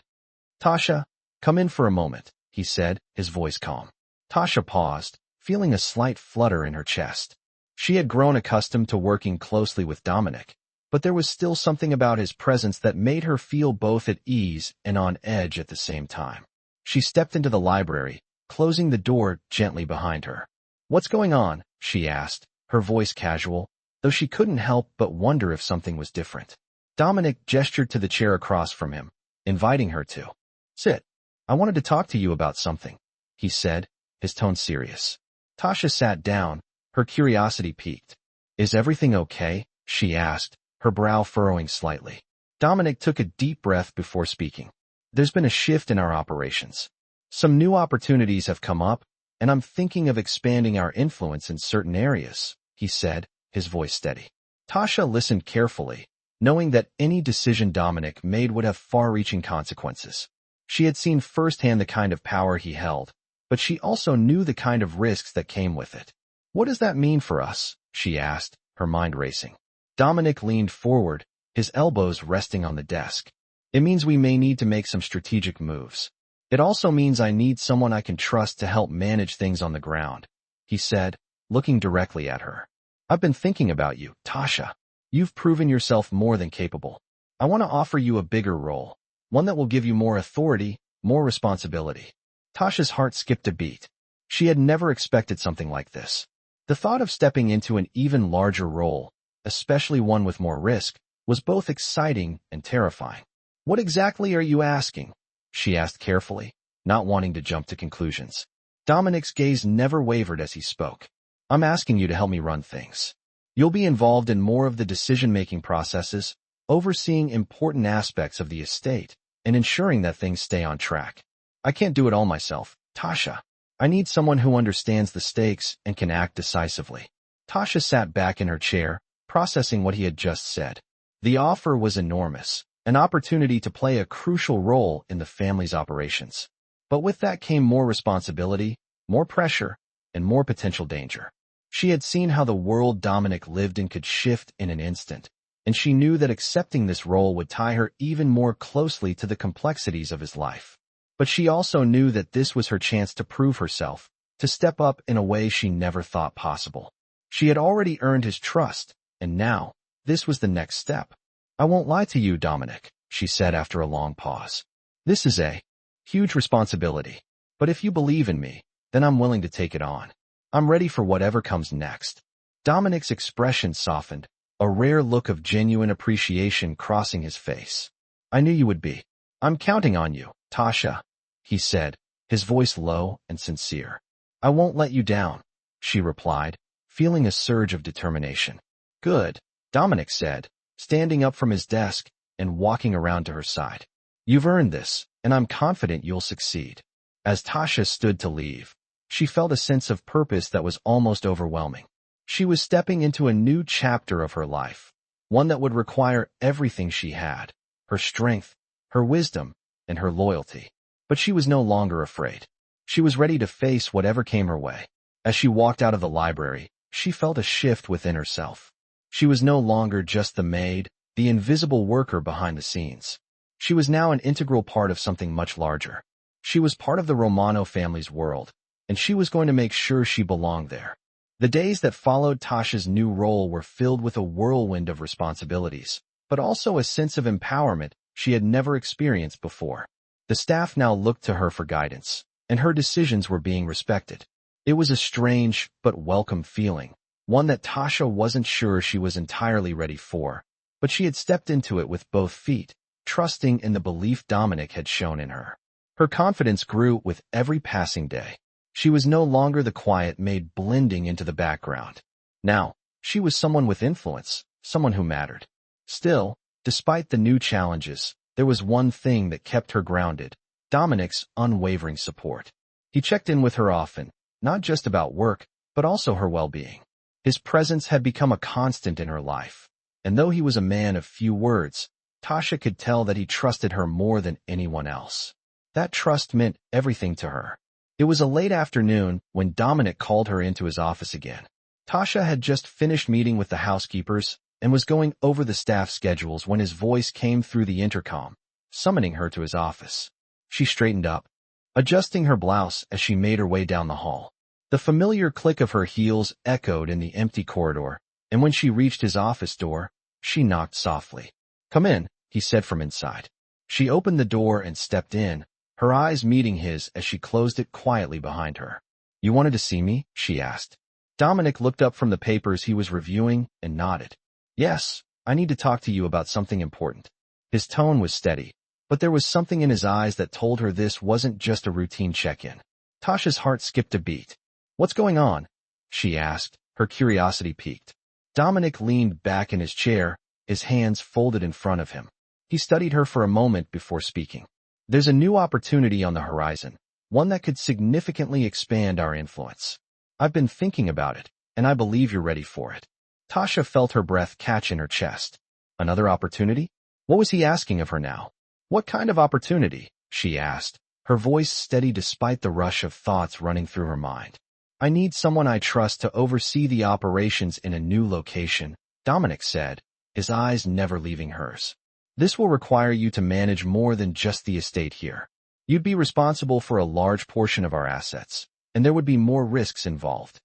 Speaker 1: Tasha, come in for a moment, he said, his voice calm. Tasha paused, feeling a slight flutter in her chest. She had grown accustomed to working closely with Dominic, but there was still something about his presence that made her feel both at ease and on edge at the same time. She stepped into the library, closing the door gently behind her. What's going on? She asked, her voice casual, though she couldn't help but wonder if something was different. Dominic gestured to the chair across from him, inviting her to sit. I wanted to talk to you about something, he said, his tone serious. Tasha sat down, her curiosity piqued. Is everything okay? She asked, her brow furrowing slightly. Dominic took a deep breath before speaking. There's been a shift in our operations. Some new opportunities have come up, and I'm thinking of expanding our influence in certain areas, he said, his voice steady. Tasha listened carefully, knowing that any decision Dominic made would have far-reaching consequences. She had seen firsthand the kind of power he held, but she also knew the kind of risks that came with it. What does that mean for us? She asked, her mind racing. Dominic leaned forward, his elbows resting on the desk. It means we may need to make some strategic moves. It also means I need someone I can trust to help manage things on the ground, he said, looking directly at her. I've been thinking about you, Tasha. You've proven yourself more than capable. I want to offer you a bigger role, one that will give you more authority, more responsibility. Tasha's heart skipped a beat. She had never expected something like this. The thought of stepping into an even larger role, especially one with more risk, was both exciting and terrifying. What exactly are you asking? She asked carefully, not wanting to jump to conclusions. Dominic's gaze never wavered as he spoke. I'm asking you to help me run things. You'll be involved in more of the decision-making processes, overseeing important aspects of the estate, and ensuring that things stay on track. I can't do it all myself, Tasha. I need someone who understands the stakes and can act decisively. Tasha sat back in her chair, processing what he had just said. The offer was enormous, an opportunity to play a crucial role in the family's operations. But with that came more responsibility, more pressure, and more potential danger. She had seen how the world Dominic lived in could shift in an instant, and she knew that accepting this role would tie her even more closely to the complexities of his life. But she also knew that this was her chance to prove herself, to step up in a way she never thought possible. She had already earned his trust, and now, this was the next step. I won't lie to you, Dominic, she said after a long pause. This is a huge responsibility, but if you believe in me, then I'm willing to take it on. I'm ready for whatever comes next. Dominic's expression softened, a rare look of genuine appreciation crossing his face. I knew you would be. I'm counting on you, Tasha, he said, his voice low and sincere. I won't let you down, she replied, feeling a surge of determination. Good, Dominic said, standing up from his desk and walking around to her side. You've earned this, and I'm confident you'll succeed. As Tasha stood to leave, she felt a sense of purpose that was almost overwhelming. She was stepping into a new chapter of her life, one that would require everything she had, her strength, her wisdom, and her loyalty. But she was no longer afraid. She was ready to face whatever came her way. As she walked out of the library, she felt a shift within herself. She was no longer just the maid, the invisible worker behind the scenes. She was now an integral part of something much larger. She was part of the Romano family's world, and she was going to make sure she belonged there. The days that followed Tasha's new role were filled with a whirlwind of responsibilities, but also a sense of empowerment she had never experienced before. The staff now looked to her for guidance, and her decisions were being respected. It was a strange but welcome feeling, one that Tasha wasn't sure she was entirely ready for, but she had stepped into it with both feet, trusting in the belief Dominic had shown in her. Her confidence grew with every passing day. She was no longer the quiet maid blending into the background. Now, she was someone with influence, someone who mattered. Still, despite the new challenges, there was one thing that kept her grounded: Dominic's unwavering support. He checked in with her often, not just about work, but also her well-being. His presence had become a constant in her life, and though he was a man of few words, Tasha could tell that he trusted her more than anyone else. That trust meant everything to her. It was a late afternoon when Dominic called her into his office again. Tasha had just finished meeting with the housekeepers and was going over the staff schedules when his voice came through the intercom, summoning her to his office. She straightened up, adjusting her blouse as she made her way down the hall. The familiar click of her heels echoed in the empty corridor, and when she reached his office door, she knocked softly. Come in, he said from inside. She opened the door and stepped in, her eyes meeting his as she closed it quietly behind her. You wanted to see me? She asked. Dominic looked up from the papers he was reviewing and nodded. Yes, I need to talk to you about something important. His tone was steady, but there was something in his eyes that told her this wasn't just a routine check-in. Tasha's heart skipped a beat. What's going on? She asked, her curiosity piqued. Dominic leaned back in his chair, his hands folded in front of him. He studied her for a moment before speaking. There's a new opportunity on the horizon, one that could significantly expand our influence. I've been thinking about it, and I believe you're ready for it. Tasha felt her breath catch in her chest. Another opportunity? What was he asking of her now? What kind of opportunity? She asked, her voice steady despite the rush of thoughts running through her mind. I need someone I trust to oversee the operations in a new location, Dominic said, his eyes never leaving hers. This will require you to manage more than just the estate here. You'd be responsible for a large portion of our assets, and there would be more risks involved.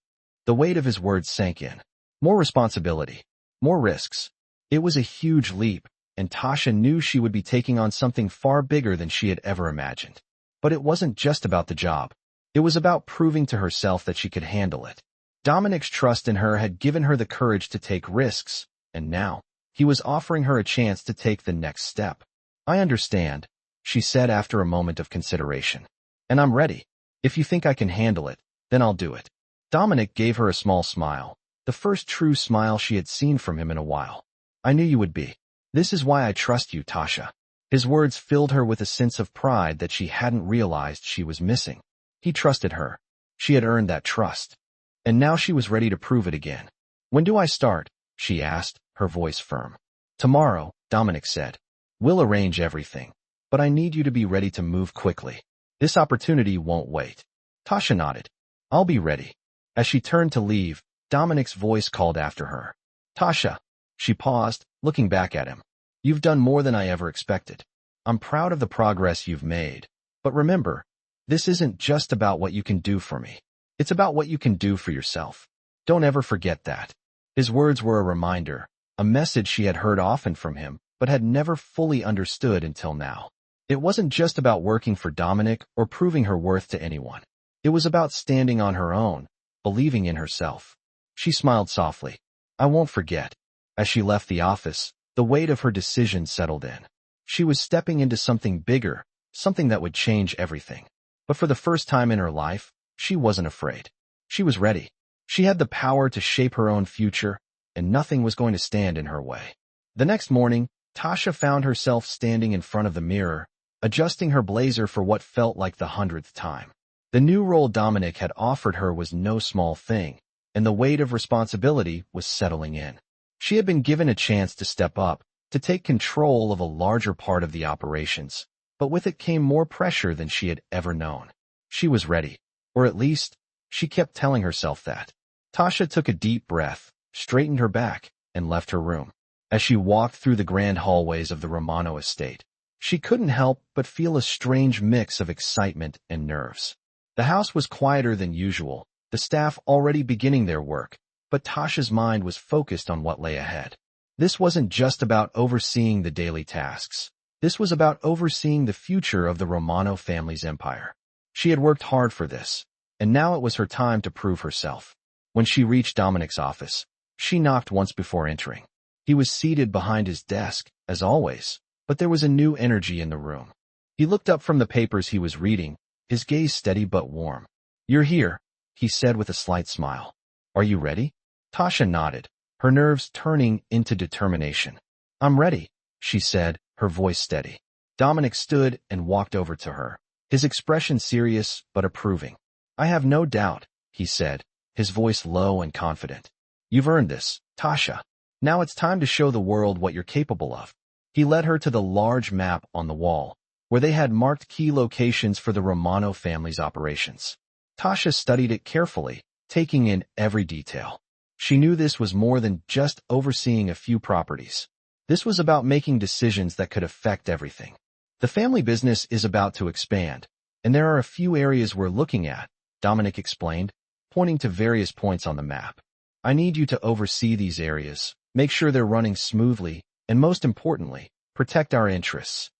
Speaker 1: The weight of his words sank in. More responsibility. More risks. It was a huge leap, and Tasha knew she would be taking on something far bigger than she had ever imagined. But it wasn't just about the job. It was about proving to herself that she could handle it. Dominic's trust in her had given her the courage to take risks, and now, he was offering her a chance to take the next step. I understand, she said after a moment of consideration. And I'm ready. If you think I can handle it, then I'll do it. Dominic gave her a small smile, the first true smile she had seen from him in a while. I knew you would be. This is why I trust you, Tasha. His words filled her with a sense of pride that she hadn't realized she was missing. He trusted her. She had earned that trust. And now she was ready to prove it again. When do I start? She asked, her voice firm. Tomorrow, Dominic said. We'll arrange everything. But I need you to be ready to move quickly. This opportunity won't wait. Tasha nodded. I'll be ready. As she turned to leave, Dominic's voice called after her. Tasha. She paused, looking back at him. You've done more than I ever expected. I'm proud of the progress you've made. But remember, this isn't just about what you can do for me. It's about what you can do for yourself. Don't ever forget that. His words were a reminder, a message she had heard often from him, but had never fully understood until now. It wasn't just about working for Dominic or proving her worth to anyone. It was about standing on her own, believing in herself. She smiled softly. I won't forget. As she left the office, the weight of her decision settled in. She was stepping into something bigger, something that would change everything. But for the first time in her life, she wasn't afraid. She was ready. She had the power to shape her own future, and nothing was going to stand in her way. The next morning, Tasha found herself standing in front of the mirror, adjusting her blazer for what felt like the 100th time. The new role Dominic had offered her was no small thing, and the weight of responsibility was settling in. She had been given a chance to step up, to take control of a larger part of the operations, but with it came more pressure than she had ever known. She was ready, or at least, she kept telling herself that. Tasha took a deep breath, straightened her back, and left her room. As she walked through the grand hallways of the Romano estate, she couldn't help but feel a strange mix of excitement and nerves. The house was quieter than usual, the staff already beginning their work, but Tasha's mind was focused on what lay ahead. This wasn't just about overseeing the daily tasks. This was about overseeing the future of the Romano family's empire. She had worked hard for this, and now it was her time to prove herself. When she reached Dominic's office, she knocked once before entering. He was seated behind his desk, as always, but there was a new energy in the room. He looked up from the papers he was reading, his gaze steady but warm. You're here, he said with a slight smile. Are you ready? Tasha nodded, her nerves turning into determination. I'm ready, she said, her voice steady. Dominic stood and walked over to her, his expression serious but approving. I have no doubt, he said, his voice low and confident. You've earned this, Tasha. Now it's time to show the world what you're capable of. He led her to the large map on the wall, where they had marked key locations for the Romano family's operations. Tasha studied it carefully, taking in every detail. She knew this was more than just overseeing a few properties. This was about making decisions that could affect everything. The family business is about to expand, and there are a few areas we're looking at, Dominic explained, pointing to various points on the map. I need you to oversee these areas, make sure they're running smoothly, and most importantly, protect our interests.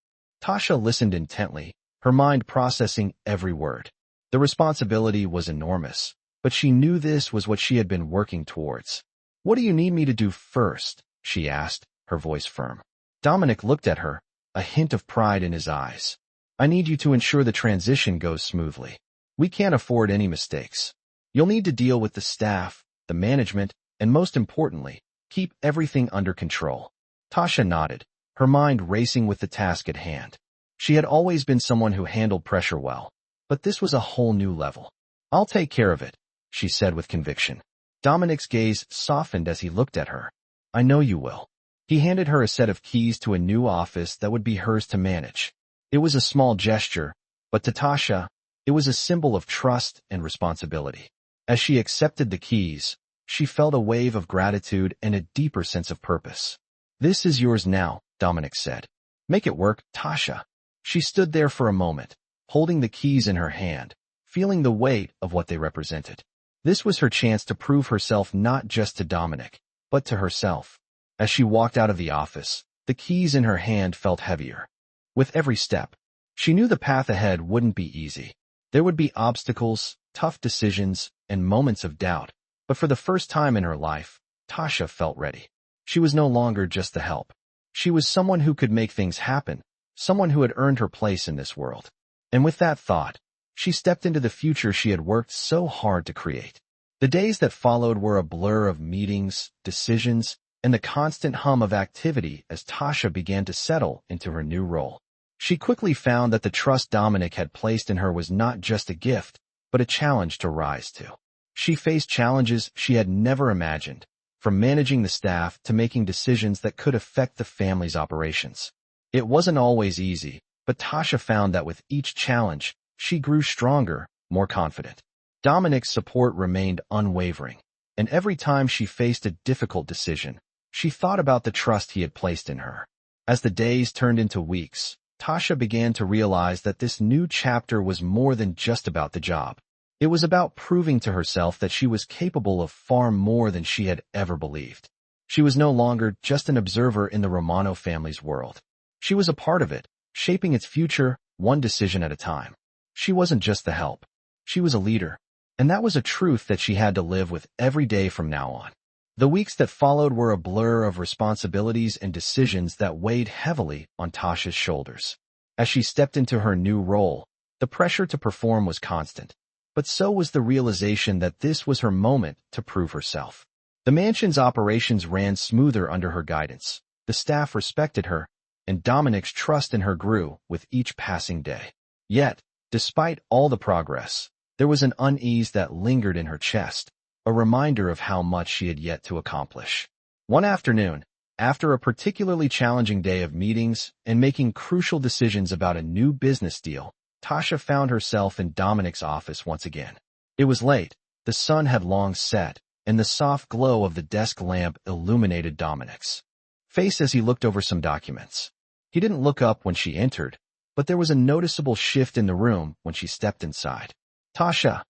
Speaker 1: Tasha listened intently, her mind processing every word. The responsibility was enormous, but she knew this was what she had been working towards. What do you need me to do first? She asked, her voice firm. Dominic looked at her, a hint of pride in his eyes. I need you to ensure the transition goes smoothly. We can't afford any mistakes. You'll need to deal with the staff, the management, and most importantly, keep everything under control. Tasha nodded, her mind racing with the task at hand. She had always been someone who handled pressure well, but this was a whole new level. I'll take care of it, she said with conviction. Dominic's gaze softened as he looked at her. I know you will. He handed her a set of keys to a new office that would be hers to manage. It was a small gesture, but to Tasha, it was a symbol of trust and responsibility. As she accepted the keys, she felt a wave of gratitude and a deeper sense of purpose. This is yours now, Dominic said. Make it work, Tasha. She stood there for a moment, holding the keys in her hand, feeling the weight of what they represented. This was her chance to prove herself not just to Dominic, but to herself. As she walked out of the office, the keys in her hand felt heavier. With every step, she knew the path ahead wouldn't be easy. There would be obstacles, tough decisions, and moments of doubt. But for the first time in her life, Tasha felt ready. She was no longer just the help. She was someone who could make things happen, someone who had earned her place in this world. And with that thought, she stepped into the future she had worked so hard to create. The days that followed were a blur of meetings, decisions, and the constant hum of activity as Tasha began to settle into her new role. She quickly found that the trust Dominic had placed in her was not just a gift, but a challenge to rise to. She faced challenges she had never imagined, from managing the staff to making decisions that could affect the family's operations. It wasn't always easy, but Tasha found that with each challenge, she grew stronger, more confident. Dominic's support remained unwavering, and every time she faced a difficult decision, she thought about the trust he had placed in her. As the days turned into weeks, Tasha began to realize that this new chapter was more than just about the job. It was about proving to herself that she was capable of far more than she had ever believed. She was no longer just an observer in the Romano family's world. She was a part of it, shaping its future, one decision at a time. She wasn't just the help. She was a leader, and that was a truth that she had to live with every day from now on. The weeks that followed were a blur of responsibilities and decisions that weighed heavily on Tasha's shoulders. As she stepped into her new role, the pressure to perform was constant, but so was the realization that this was her moment to prove herself. The mansion's operations ran smoother under her guidance, the staff respected her, and Dominic's trust in her grew with each passing day. Yet, despite all the progress, there was an unease that lingered in her chest, a reminder of how much she had yet to accomplish. One afternoon, after a particularly challenging day of meetings and making crucial decisions about a new business deal, Tasha found herself in Dominic's office once again. It was late, the sun had long set, and the soft glow of the desk lamp illuminated Dominic's face as he looked over some documents. He didn't look up when she entered, but there was a noticeable shift in the room when she stepped inside. "Tasha,"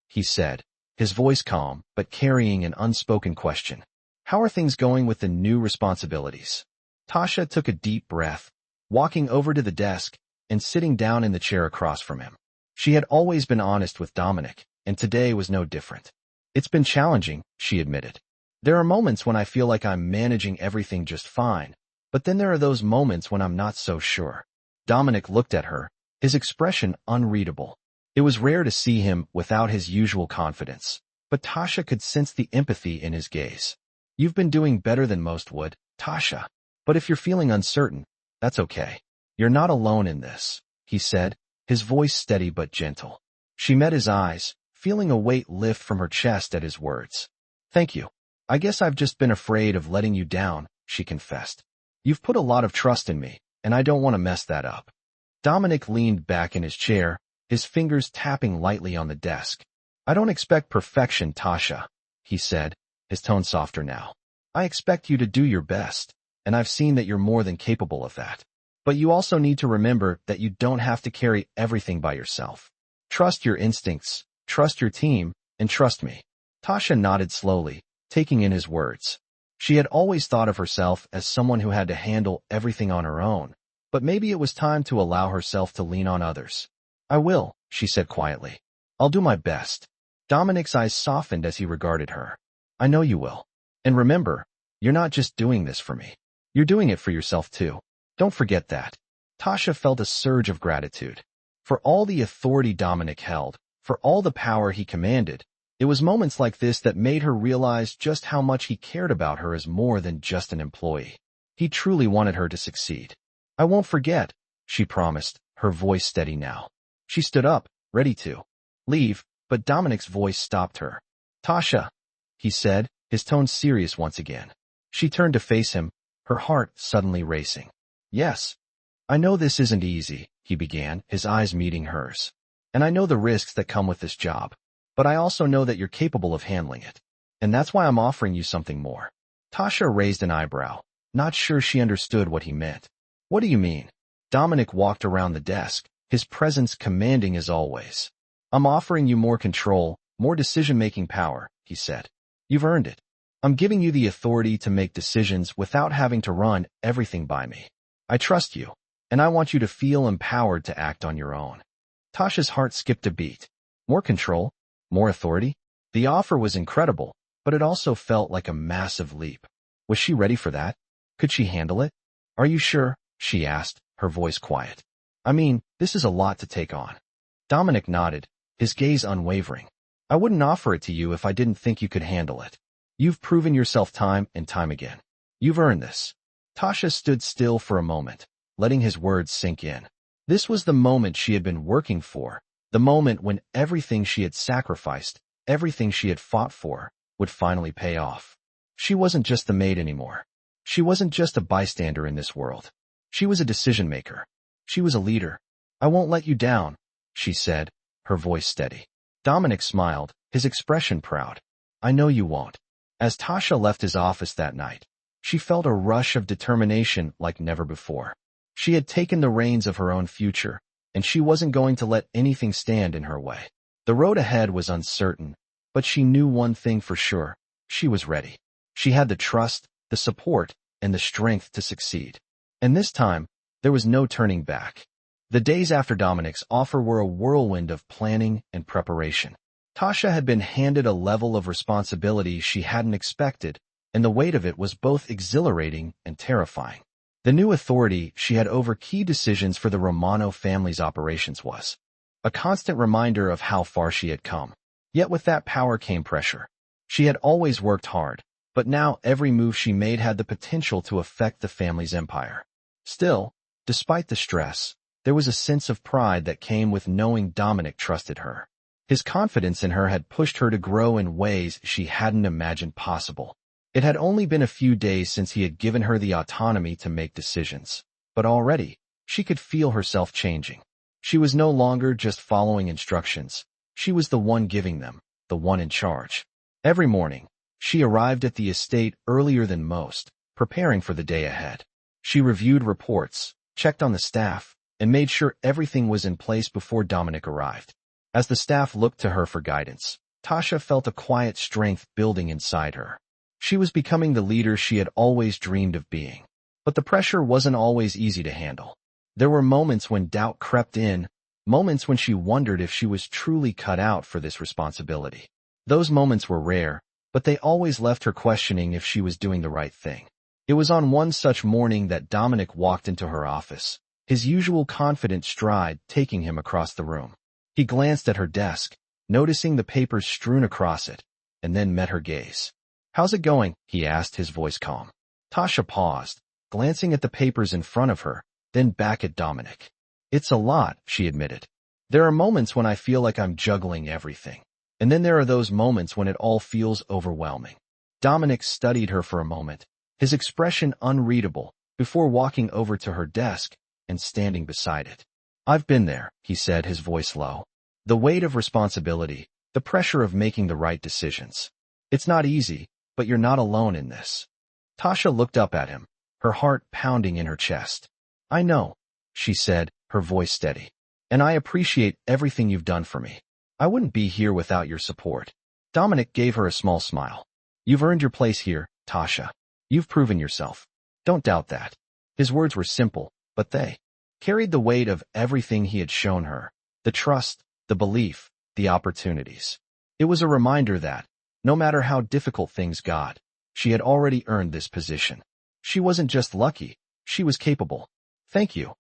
Speaker 1: he said, his voice calm, but carrying an unspoken question. "How are things going with the new responsibilities?" Tasha took a deep breath, walking over to the desk and sitting down in the chair across from him. She had always been honest with Dominic, and today was no different. "It's been challenging," she admitted. "There are moments when I feel like I'm managing everything just fine, but then there are those moments when I'm not so sure." Dominic looked at her, his expression unreadable. It was rare to see him without his usual confidence, but Tasha could sense the empathy in his gaze. "You've been doing better than most would, Tasha. But if you're feeling uncertain, that's okay. You're not alone in this," he said, his voice steady but gentle. She met his eyes, feeling a weight lift from her chest at his words. "Thank you. I guess I've just been afraid of letting you down," she confessed. "You've put a lot of trust in me, and I don't want to mess that up." Dominic leaned back in his chair, his fingers tapping lightly on the desk. "I don't expect perfection, Tasha," he said, his tone softer now. "I expect you to do your best, and I've seen that you're more than capable of that. But you also need to remember that you don't have to carry everything by yourself. Trust your instincts, trust your team, and trust me." Tasha nodded slowly, taking in his words. She had always thought of herself as someone who had to handle everything on her own, but maybe it was time to allow herself to lean on others. "I will," she said quietly. "I'll do my best." Dominic's eyes softened as he regarded her. "I know you will. And remember, you're not just doing this for me. You're doing it for yourself too. Don't forget that." Tasha felt a surge of gratitude. For all the authority Dominic held, for all the power he commanded, it was moments like this that made her realize just how much he cared about her as more than just an employee. He truly wanted her to succeed. "I won't forget," she promised, her voice steady now. She stood up, ready to leave, but Dominic's voice stopped her. "Tasha," he said, his tone serious once again. She turned to face him, her heart suddenly racing. "Yes. I know this isn't easy," he began, his eyes meeting hers. "And I know the risks that come with this job. But I also know that you're capable of handling it. And that's why I'm offering you something more." Tasha raised an eyebrow, not sure she understood what he meant. "What do you mean?" Dominic walked around the desk, his presence commanding as always. "I'm offering you more control, More decision-making power, he said. You've earned it. I'm giving you the authority to make decisions without having to run everything by me. I trust you, and I want you to feel empowered to act on your own. Tasha's heart skipped a beat. More control? More authority? The offer was incredible, but it also felt like a massive leap. Was she ready for that? Could she handle it? Are you sure? She asked, her voice quiet. I mean, this is a lot to take on. Dominic nodded, his gaze unwavering. I wouldn't offer it to you if I didn't think you could handle it. You've proven yourself time and time again. You've earned this. Tasha stood still for a moment, letting his words sink in. This was the moment she had been working for, the moment when everything she had sacrificed, everything she had fought for, would finally pay off. She wasn't just the maid anymore. She wasn't just a bystander in this world. She was a decision-maker. She was a leader. I won't let you down, she said, her voice steady. Dominic smiled, his expression proud. I know you won't. As Tasha left his office that night, she felt a rush of determination like never before. She had taken the reins of her own future, and she wasn't going to let anything stand in her way. The road ahead was uncertain, but she knew one thing for sure. She was ready. She had the trust, the support, and the strength to succeed. And this time, there was no turning back. The days after Dominic's offer were a whirlwind of planning and preparation. Tasha had been handed a level of responsibility she hadn't expected, and the weight of it was both exhilarating and terrifying. The new authority she had over key decisions for the Romano family's operations was a constant reminder of how far she had come. Yet with that power came pressure. She had always worked hard, but now every move she made had the potential to affect the family's empire. Still, despite the stress, there was a sense of pride that came with knowing Dominic trusted her. His confidence in her had pushed her to grow in ways she hadn't imagined possible. It had only been a few days since he had given her the autonomy to make decisions, but already, she could feel herself changing. She was no longer just following instructions. She was the one giving them, the one in charge. Every morning, she arrived at the estate earlier than most, preparing for the day ahead. She reviewed reports, checked on the staff, and made sure everything was in place before Dominic arrived. As the staff looked to her for guidance, Tasha felt a quiet strength building inside her. She was becoming the leader she had always dreamed of being. But the pressure wasn't always easy to handle. There were moments when doubt crept in, moments when she wondered if she was truly cut out for this responsibility. Those moments were rare, but they always left her questioning if she was doing the right thing. It was on one such morning that Dominic walked into her office, his usual confident stride taking him across the room. He glanced at her desk, noticing the papers strewn across it, and then met her gaze. How's it going? He asked, his voice calm. Tasha paused, glancing at the papers in front of her, then back at Dominic. It's a lot, she admitted. There are moments when I feel like I'm juggling everything, and then there are those moments when it all feels overwhelming. Dominic studied her for a moment, his expression unreadable, before walking over to her desk and standing beside it. I've been there, he said, his voice low. The weight of responsibility, the pressure of making the right decisions. It's not easy, but you're not alone in this. Tasha looked up at him, her heart pounding in her chest. I know, she said, her voice steady. And I appreciate everything you've done for me. I wouldn't be here without your support. Dominic gave her a small smile. You've earned your place here, Tasha. You've proven yourself. Don't doubt that. His words were simple, but they carried the weight of everything he had shown her. The trust, the belief, the opportunities. It was a reminder that, no matter how difficult things got, she had already earned this position. She wasn't just lucky, she was capable. Thank you,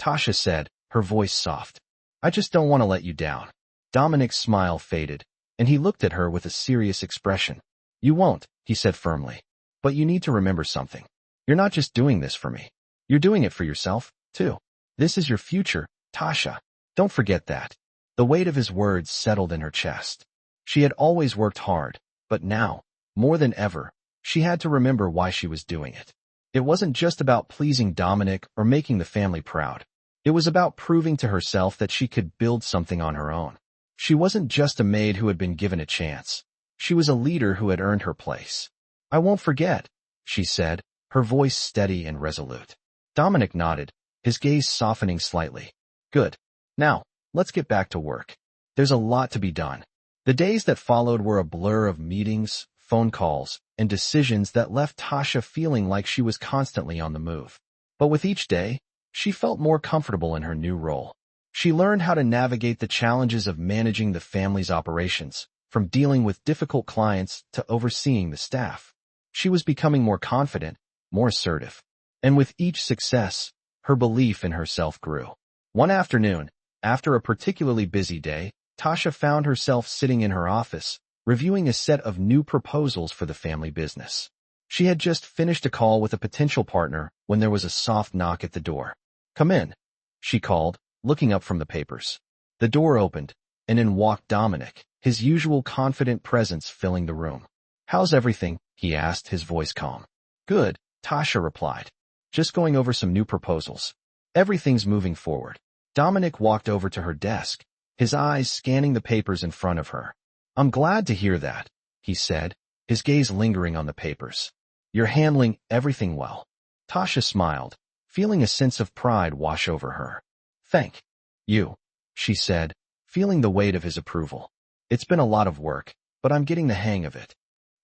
Speaker 1: Tasha said, her voice soft. I just don't want to let you down. Dominic's smile faded, and he looked at her with a serious expression. You won't, he said firmly. But you need to remember something. You're not just doing this for me. You're doing it for yourself, too. This is your future, Tasha. Don't forget that. The weight of his words settled in her chest. She had always worked hard, but now, more than ever, she had to remember why she was doing it. It wasn't just about pleasing Dominic or making the family proud. It was about proving to herself that she could build something on her own. She wasn't just a maid who had been given a chance. She was a leader who had earned her place. I won't forget, she said, her voice steady and resolute. Dominic nodded, his gaze softening slightly. Good. Now, let's get back to work. There's a lot to be done. The days that followed were a blur of meetings, phone calls, and decisions that left Tasha feeling like she was constantly on the move. But with each day, she felt more comfortable in her new role. She learned how to navigate the challenges of managing the family's operations, from dealing with difficult clients to overseeing the staff. She was becoming more confident, more assertive. And with each success, her belief in herself grew. One afternoon, after a particularly busy day, Tasha found herself sitting in her office, reviewing a set of new proposals for the family business. She had just finished a call with a potential partner when there was a soft knock at the door. "Come in," she called, looking up from the papers. The door opened, and in walked Dominic, his usual confident presence filling the room. "How's everything?" he asked, his voice calm. "Good," Tasha replied. "Just going over some new proposals. Everything's moving forward." Dominic walked over to her desk, his eyes scanning the papers in front of her. "I'm glad to hear that," he said, his gaze lingering on the papers. "You're handling everything well." Tasha smiled, feeling a sense of pride wash over her. "Thank you," she said, feeling the weight of his approval. "It's been a lot of work, but I'm getting the hang of it."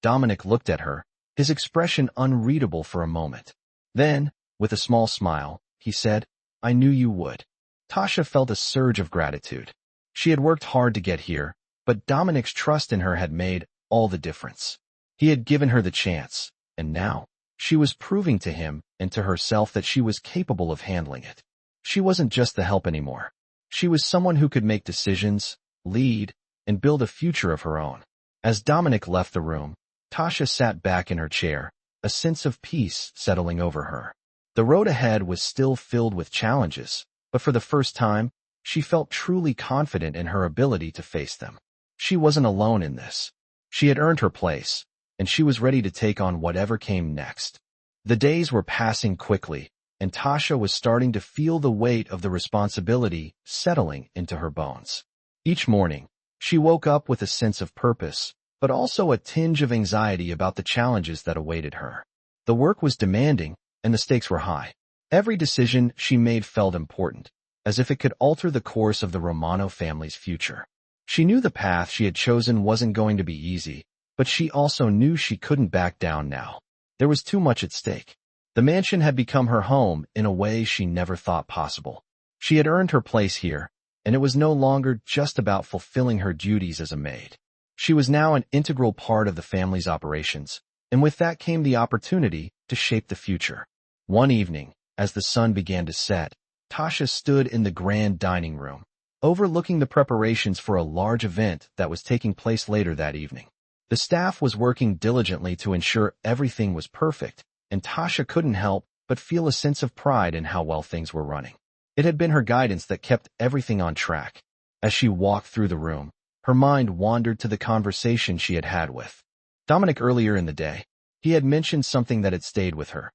Speaker 1: Dominic looked at her, his expression unreadable for a moment. Then, with a small smile, he said, "I knew you would." Tasha felt a surge of gratitude. She had worked hard to get here, but Dominic's trust in her had made all the difference. He had given her the chance, and now, she was proving to him and to herself that she was capable of handling it. She wasn't just the help anymore. She was someone who could make decisions, lead, and build a future of her own. As Dominic left the room, Tasha sat back in her chair, a sense of peace settling over her. The road ahead was still filled with challenges, but for the first time, she felt truly confident in her ability to face them. She wasn't alone in this. She had earned her place, and she was ready to take on whatever came next. The days were passing quickly, and Tasha was starting to feel the weight of the responsibility settling into her bones. Each morning, she woke up with a sense of purpose, but also a tinge of anxiety about the challenges that awaited her. The work was demanding, and the stakes were high. Every decision she made felt important, as if it could alter the course of the Romano family's future. She knew the path she had chosen wasn't going to be easy, but she also knew she couldn't back down now. There was too much at stake. The mansion had become her home in a way she never thought possible. She had earned her place here, and it was no longer just about fulfilling her duties as a maid. She was now an integral part of the family's operations, and with that came the opportunity to shape the future. One evening, as the sun began to set, Tasha stood in the grand dining room, overlooking the preparations for a large event that was taking place later that evening. The staff was working diligently to ensure everything was perfect, and Tasha couldn't help but feel a sense of pride in how well things were running. It had been her guidance that kept everything on track. As she walked through the room, her mind wandered to the conversation she had had with Dominic earlier in the day. He had mentioned something that had stayed with her.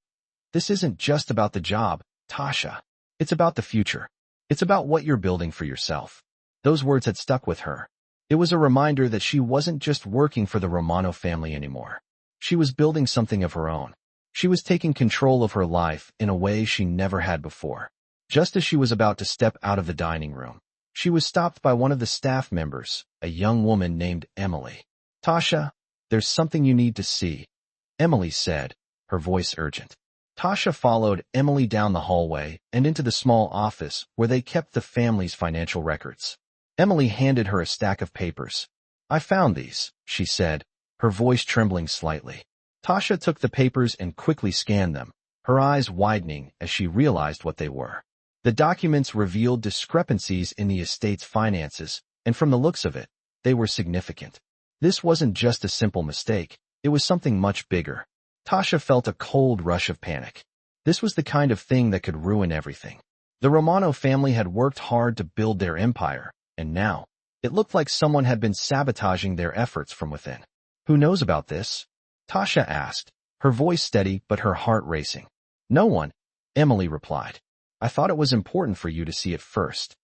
Speaker 1: "This isn't just about the job, Tasha. It's about the future. It's about what you're building for yourself." Those words had stuck with her. It was a reminder that she wasn't just working for the Romano family anymore. She was building something of her own. She was taking control of her life in a way she never had before. Just as she was about to step out of the dining room, she was stopped by one of the staff members, a young woman named Emily. "Tasha, there's something you need to see," Emily said, her voice urgent. Tasha followed Emily down the hallway and into the small office where they kept the family's financial records. Emily handed her a stack of papers. "I found these," she said, her voice trembling slightly. Tasha took the papers and quickly scanned them, her eyes widening as she realized what they were. The documents revealed discrepancies in the estate's finances, and from the looks of it, they were significant. This wasn't just a simple mistake, it was something much bigger. Tasha felt a cold rush of panic. This was the kind of thing that could ruin everything. The Romano family had worked hard to build their empire, and now, it looked like someone had been sabotaging their efforts from within. "Who knows about this?" Tasha asked, her voice steady but her heart racing. "No one," Emily replied. "I thought it was important for you to see it first."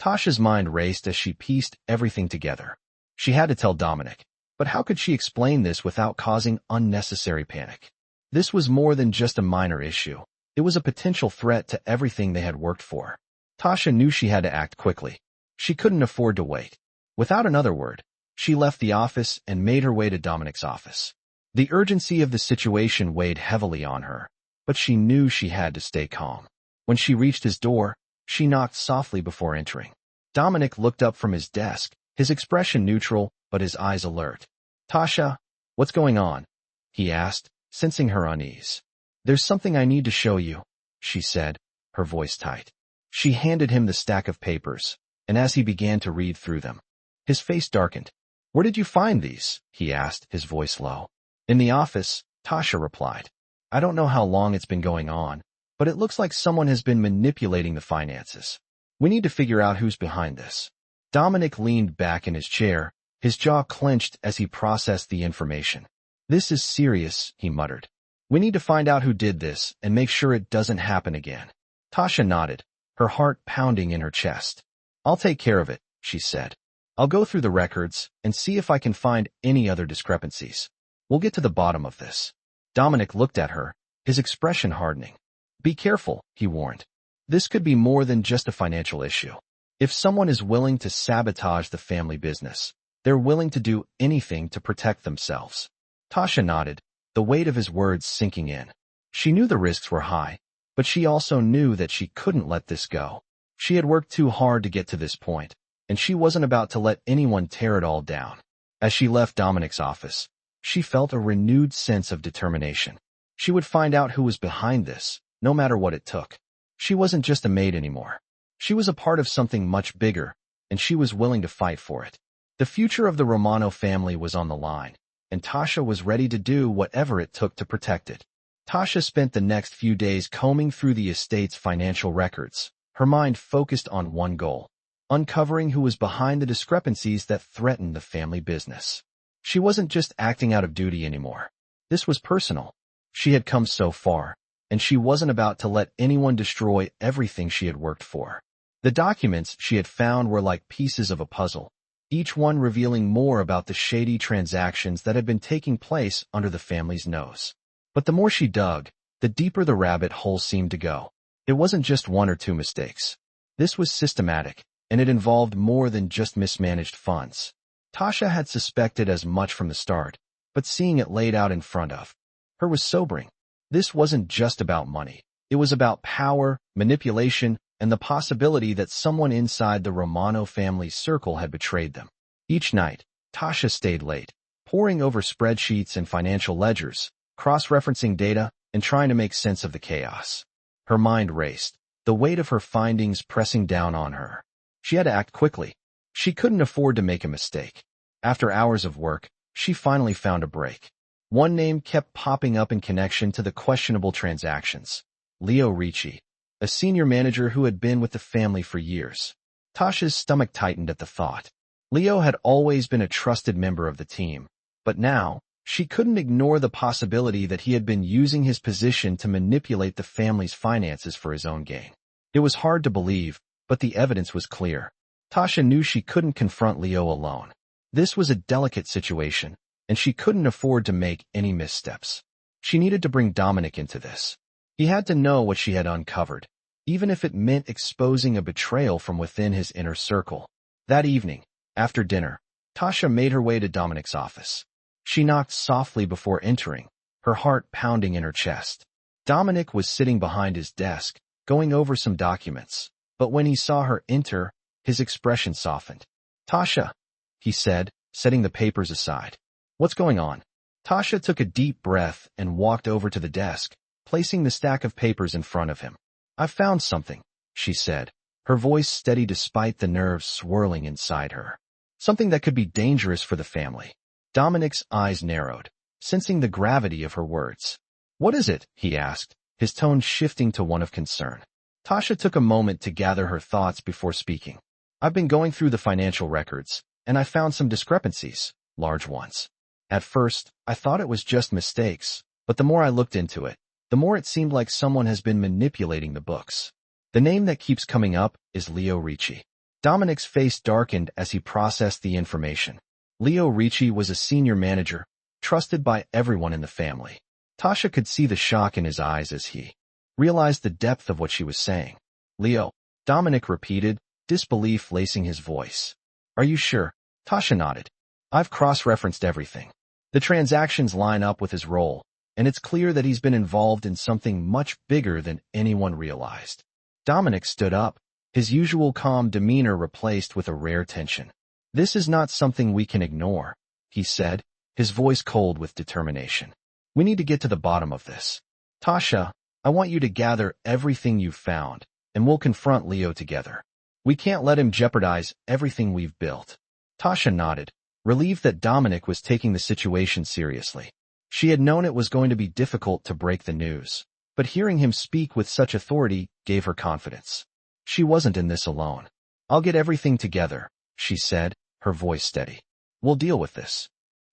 Speaker 1: Tasha's mind raced as she pieced everything together. She had to tell Dominic, but how could she explain this without causing unnecessary panic? This was more than just a minor issue. It was a potential threat to everything they had worked for. Tasha knew she had to act quickly. She couldn't afford to wait. Without another word, She left the office and made her way to Dominic's office. The urgency of the situation weighed heavily on her, but she knew she had to stay calm. When she reached his door, she knocked softly before entering. Dominic looked up from his desk, his expression neutral, but his eyes alert. "Tasha, what's going on?" he asked, sensing her unease. "There's something I need to show you," she said, her voice tight. She handed him the stack of papers, and as he began to read through them, his face darkened. "Where did you find these?" he asked, his voice low. "In the office," Tasha replied. "I don't know how long it's been going on, but it looks like someone has been manipulating the finances. We need to figure out who's behind this." Dominic leaned back in his chair, his jaw clenched as he processed the information. "This is serious," he muttered. "We need to find out who did this and make sure it doesn't happen again." Tasha nodded, her heart pounding in her chest. "I'll take care of it," she said. "I'll go through the records and see if I can find any other discrepancies. We'll get to the bottom of this." Dominic looked at her, his expression hardening. "Be careful," he warned. "This could be more than just a financial issue. If someone is willing to sabotage the family business, they're willing to do anything to protect themselves." Tasha nodded, the weight of his words sinking in. She knew the risks were high, but she also knew that she couldn't let this go. She had worked too hard to get to this point, and she wasn't about to let anyone tear it all down. As she left Dominic's office, she felt a renewed sense of determination. She would find out who was behind this, no matter what it took. She wasn't just a maid anymore. She was a part of something much bigger, and she was willing to fight for it. The future of the Romano family was on the line, and Tasha was ready to do whatever it took to protect it. Tasha spent the next few days combing through the estate's financial records, her mind focused on one goal: uncovering who was behind the discrepancies that threatened the family business. She wasn't just acting out of duty anymore. This was personal. She had come so far, and she wasn't about to let anyone destroy everything she had worked for. The documents she had found were like pieces of a puzzle, each one revealing more about the shady transactions that had been taking place under the family's nose. But the more she dug, the deeper the rabbit hole seemed to go. It wasn't just one or two mistakes. This was systematic, and it involved more than just mismanaged funds. Tasha had suspected as much from the start, but seeing it laid out in front of her was sobering. This wasn't just about money. It was about power, manipulation, and the possibility that someone inside the Romano family's circle had betrayed them. Each night, Tasha stayed late, poring over spreadsheets and financial ledgers, cross-referencing data, and trying to make sense of the chaos. Her mind raced, the weight of her findings pressing down on her. She had to act quickly. She couldn't afford to make a mistake. After hours of work, she finally found a break. One name kept popping up in connection to the questionable transactions: Leo Ricci, a senior manager who had been with the family for years. Tasha's stomach tightened at the thought. Leo had always been a trusted member of the team, but now, she couldn't ignore the possibility that he had been using his position to manipulate the family's finances for his own gain. It was hard to believe, but the evidence was clear. Tasha knew she couldn't confront Leo alone. This was a delicate situation, and she couldn't afford to make any missteps. She needed to bring Dominic into this. He had to know what she had uncovered, even if it meant exposing a betrayal from within his inner circle. That evening, after dinner, Tasha made her way to Dominic's office. She knocked softly before entering, her heart pounding in her chest. Dominic was sitting behind his desk, going over some documents, but when he saw her enter, his expression softened. "Tasha," he said, setting the papers aside. "What's going on?" Tasha took a deep breath and walked over to the desk, placing the stack of papers in front of him. "I've found something," she said, her voice steady despite the nerves swirling inside her. "Something that could be dangerous for the family." Dominic's eyes narrowed, sensing the gravity of her words. "What is it?" he asked, his tone shifting to one of concern. Tasha took a moment to gather her thoughts before speaking. "I've been going through the financial records, and I found some discrepancies, large ones. At first, I thought it was just mistakes, but the more I looked into it, the more it seemed like someone has been manipulating the books. The name that keeps coming up is Leo Ricci." Dominic's face darkened as he processed the information. Leo Ricci was a senior manager, trusted by everyone in the family. Tasha could see the shock in his eyes as he realized the depth of what she was saying. "Leo," Dominic repeated, disbelief lacing his voice. "Are you sure?" Tasha nodded. I've cross-referenced everything. The transactions line up with his role, and it's clear that he's been involved in something much bigger than anyone realized. Dominic stood up, his usual calm demeanor replaced with a rare tension. This is not something we can ignore, he said, his voice cold with determination. We need to get to the bottom of this. Tasha, I want you to gather everything you've found, and we'll confront Leo together. We can't let him jeopardize everything we've built. Tasha nodded, relieved that Dominic was taking the situation seriously. She had known it was going to be difficult to break the news, but hearing him speak with such authority gave her confidence. She wasn't in this alone. I'll get everything together, she said, her voice steady. We'll deal with this.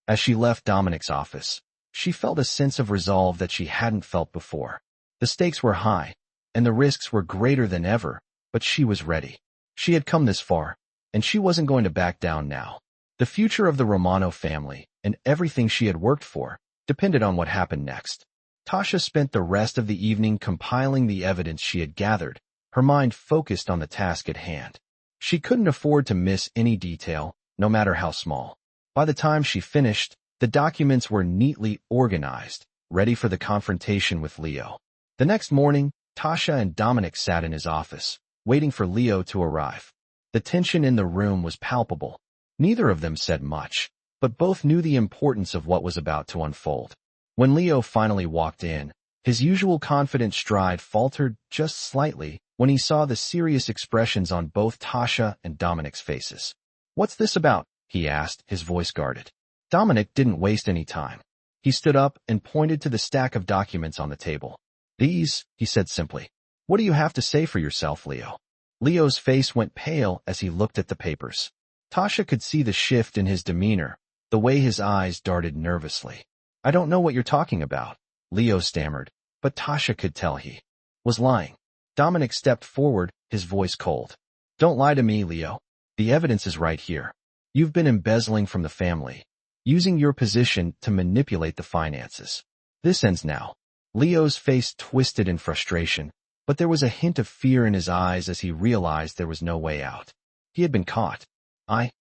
Speaker 1: As she left Dominic's office, she felt a sense of resolve that she hadn't felt before. The stakes were high, and the risks were greater than ever, but she was ready. She had come this far, and she wasn't going to back down now. The future of the Romano family, and everything she had worked for, depended on what happened next. Tasha spent the rest of the evening compiling the evidence she had gathered, her mind focused on the task at hand. She couldn't afford to miss any detail, no matter how small. By the time she finished, the documents were neatly organized, ready for the confrontation with Leo. The next morning, Tasha and Dominic sat in his office, waiting for Leo to arrive. The tension in the room was palpable. Neither of them said much, but both knew the importance of what was about to unfold. When Leo finally walked in, his usual confident stride faltered just slightly when he saw the serious expressions on both Tasha and Dominic's faces. What's this about? He asked, his voice guarded. Dominic didn't waste any time. He stood up and pointed to the stack of documents on the table. These, he said simply. What do you have to say for yourself, Leo? Leo's face went pale as he looked at the papers. Tasha could see the shift in his demeanor, the way his eyes darted nervously. I don't know what you're talking about, Leo stammered, but Tasha could tell he was lying. Dominic stepped forward, his voice cold. Don't lie to me, Leo. The evidence is right here. You've been embezzling from the family, using your position to manipulate the finances. This ends now. Leo's face twisted in frustration, but there was a hint of fear in his eyes as he realized there was no way out. He had been caught. I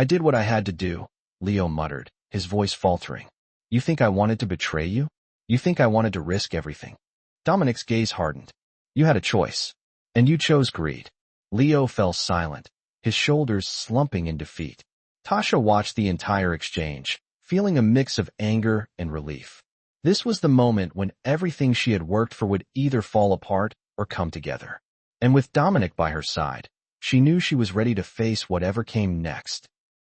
Speaker 1: did what I had to do, Leo muttered, his voice faltering. You think I wanted to betray you? You think I wanted to risk everything? Dominic's gaze hardened. You had a choice, and you chose greed. Leo fell silent, his shoulders slumping in defeat. Tasha watched the entire exchange, feeling a mix of anger and relief. This was the moment when everything she had worked for would either fall apart or come together. And with Dominic by her side, she knew she was ready to face whatever came next.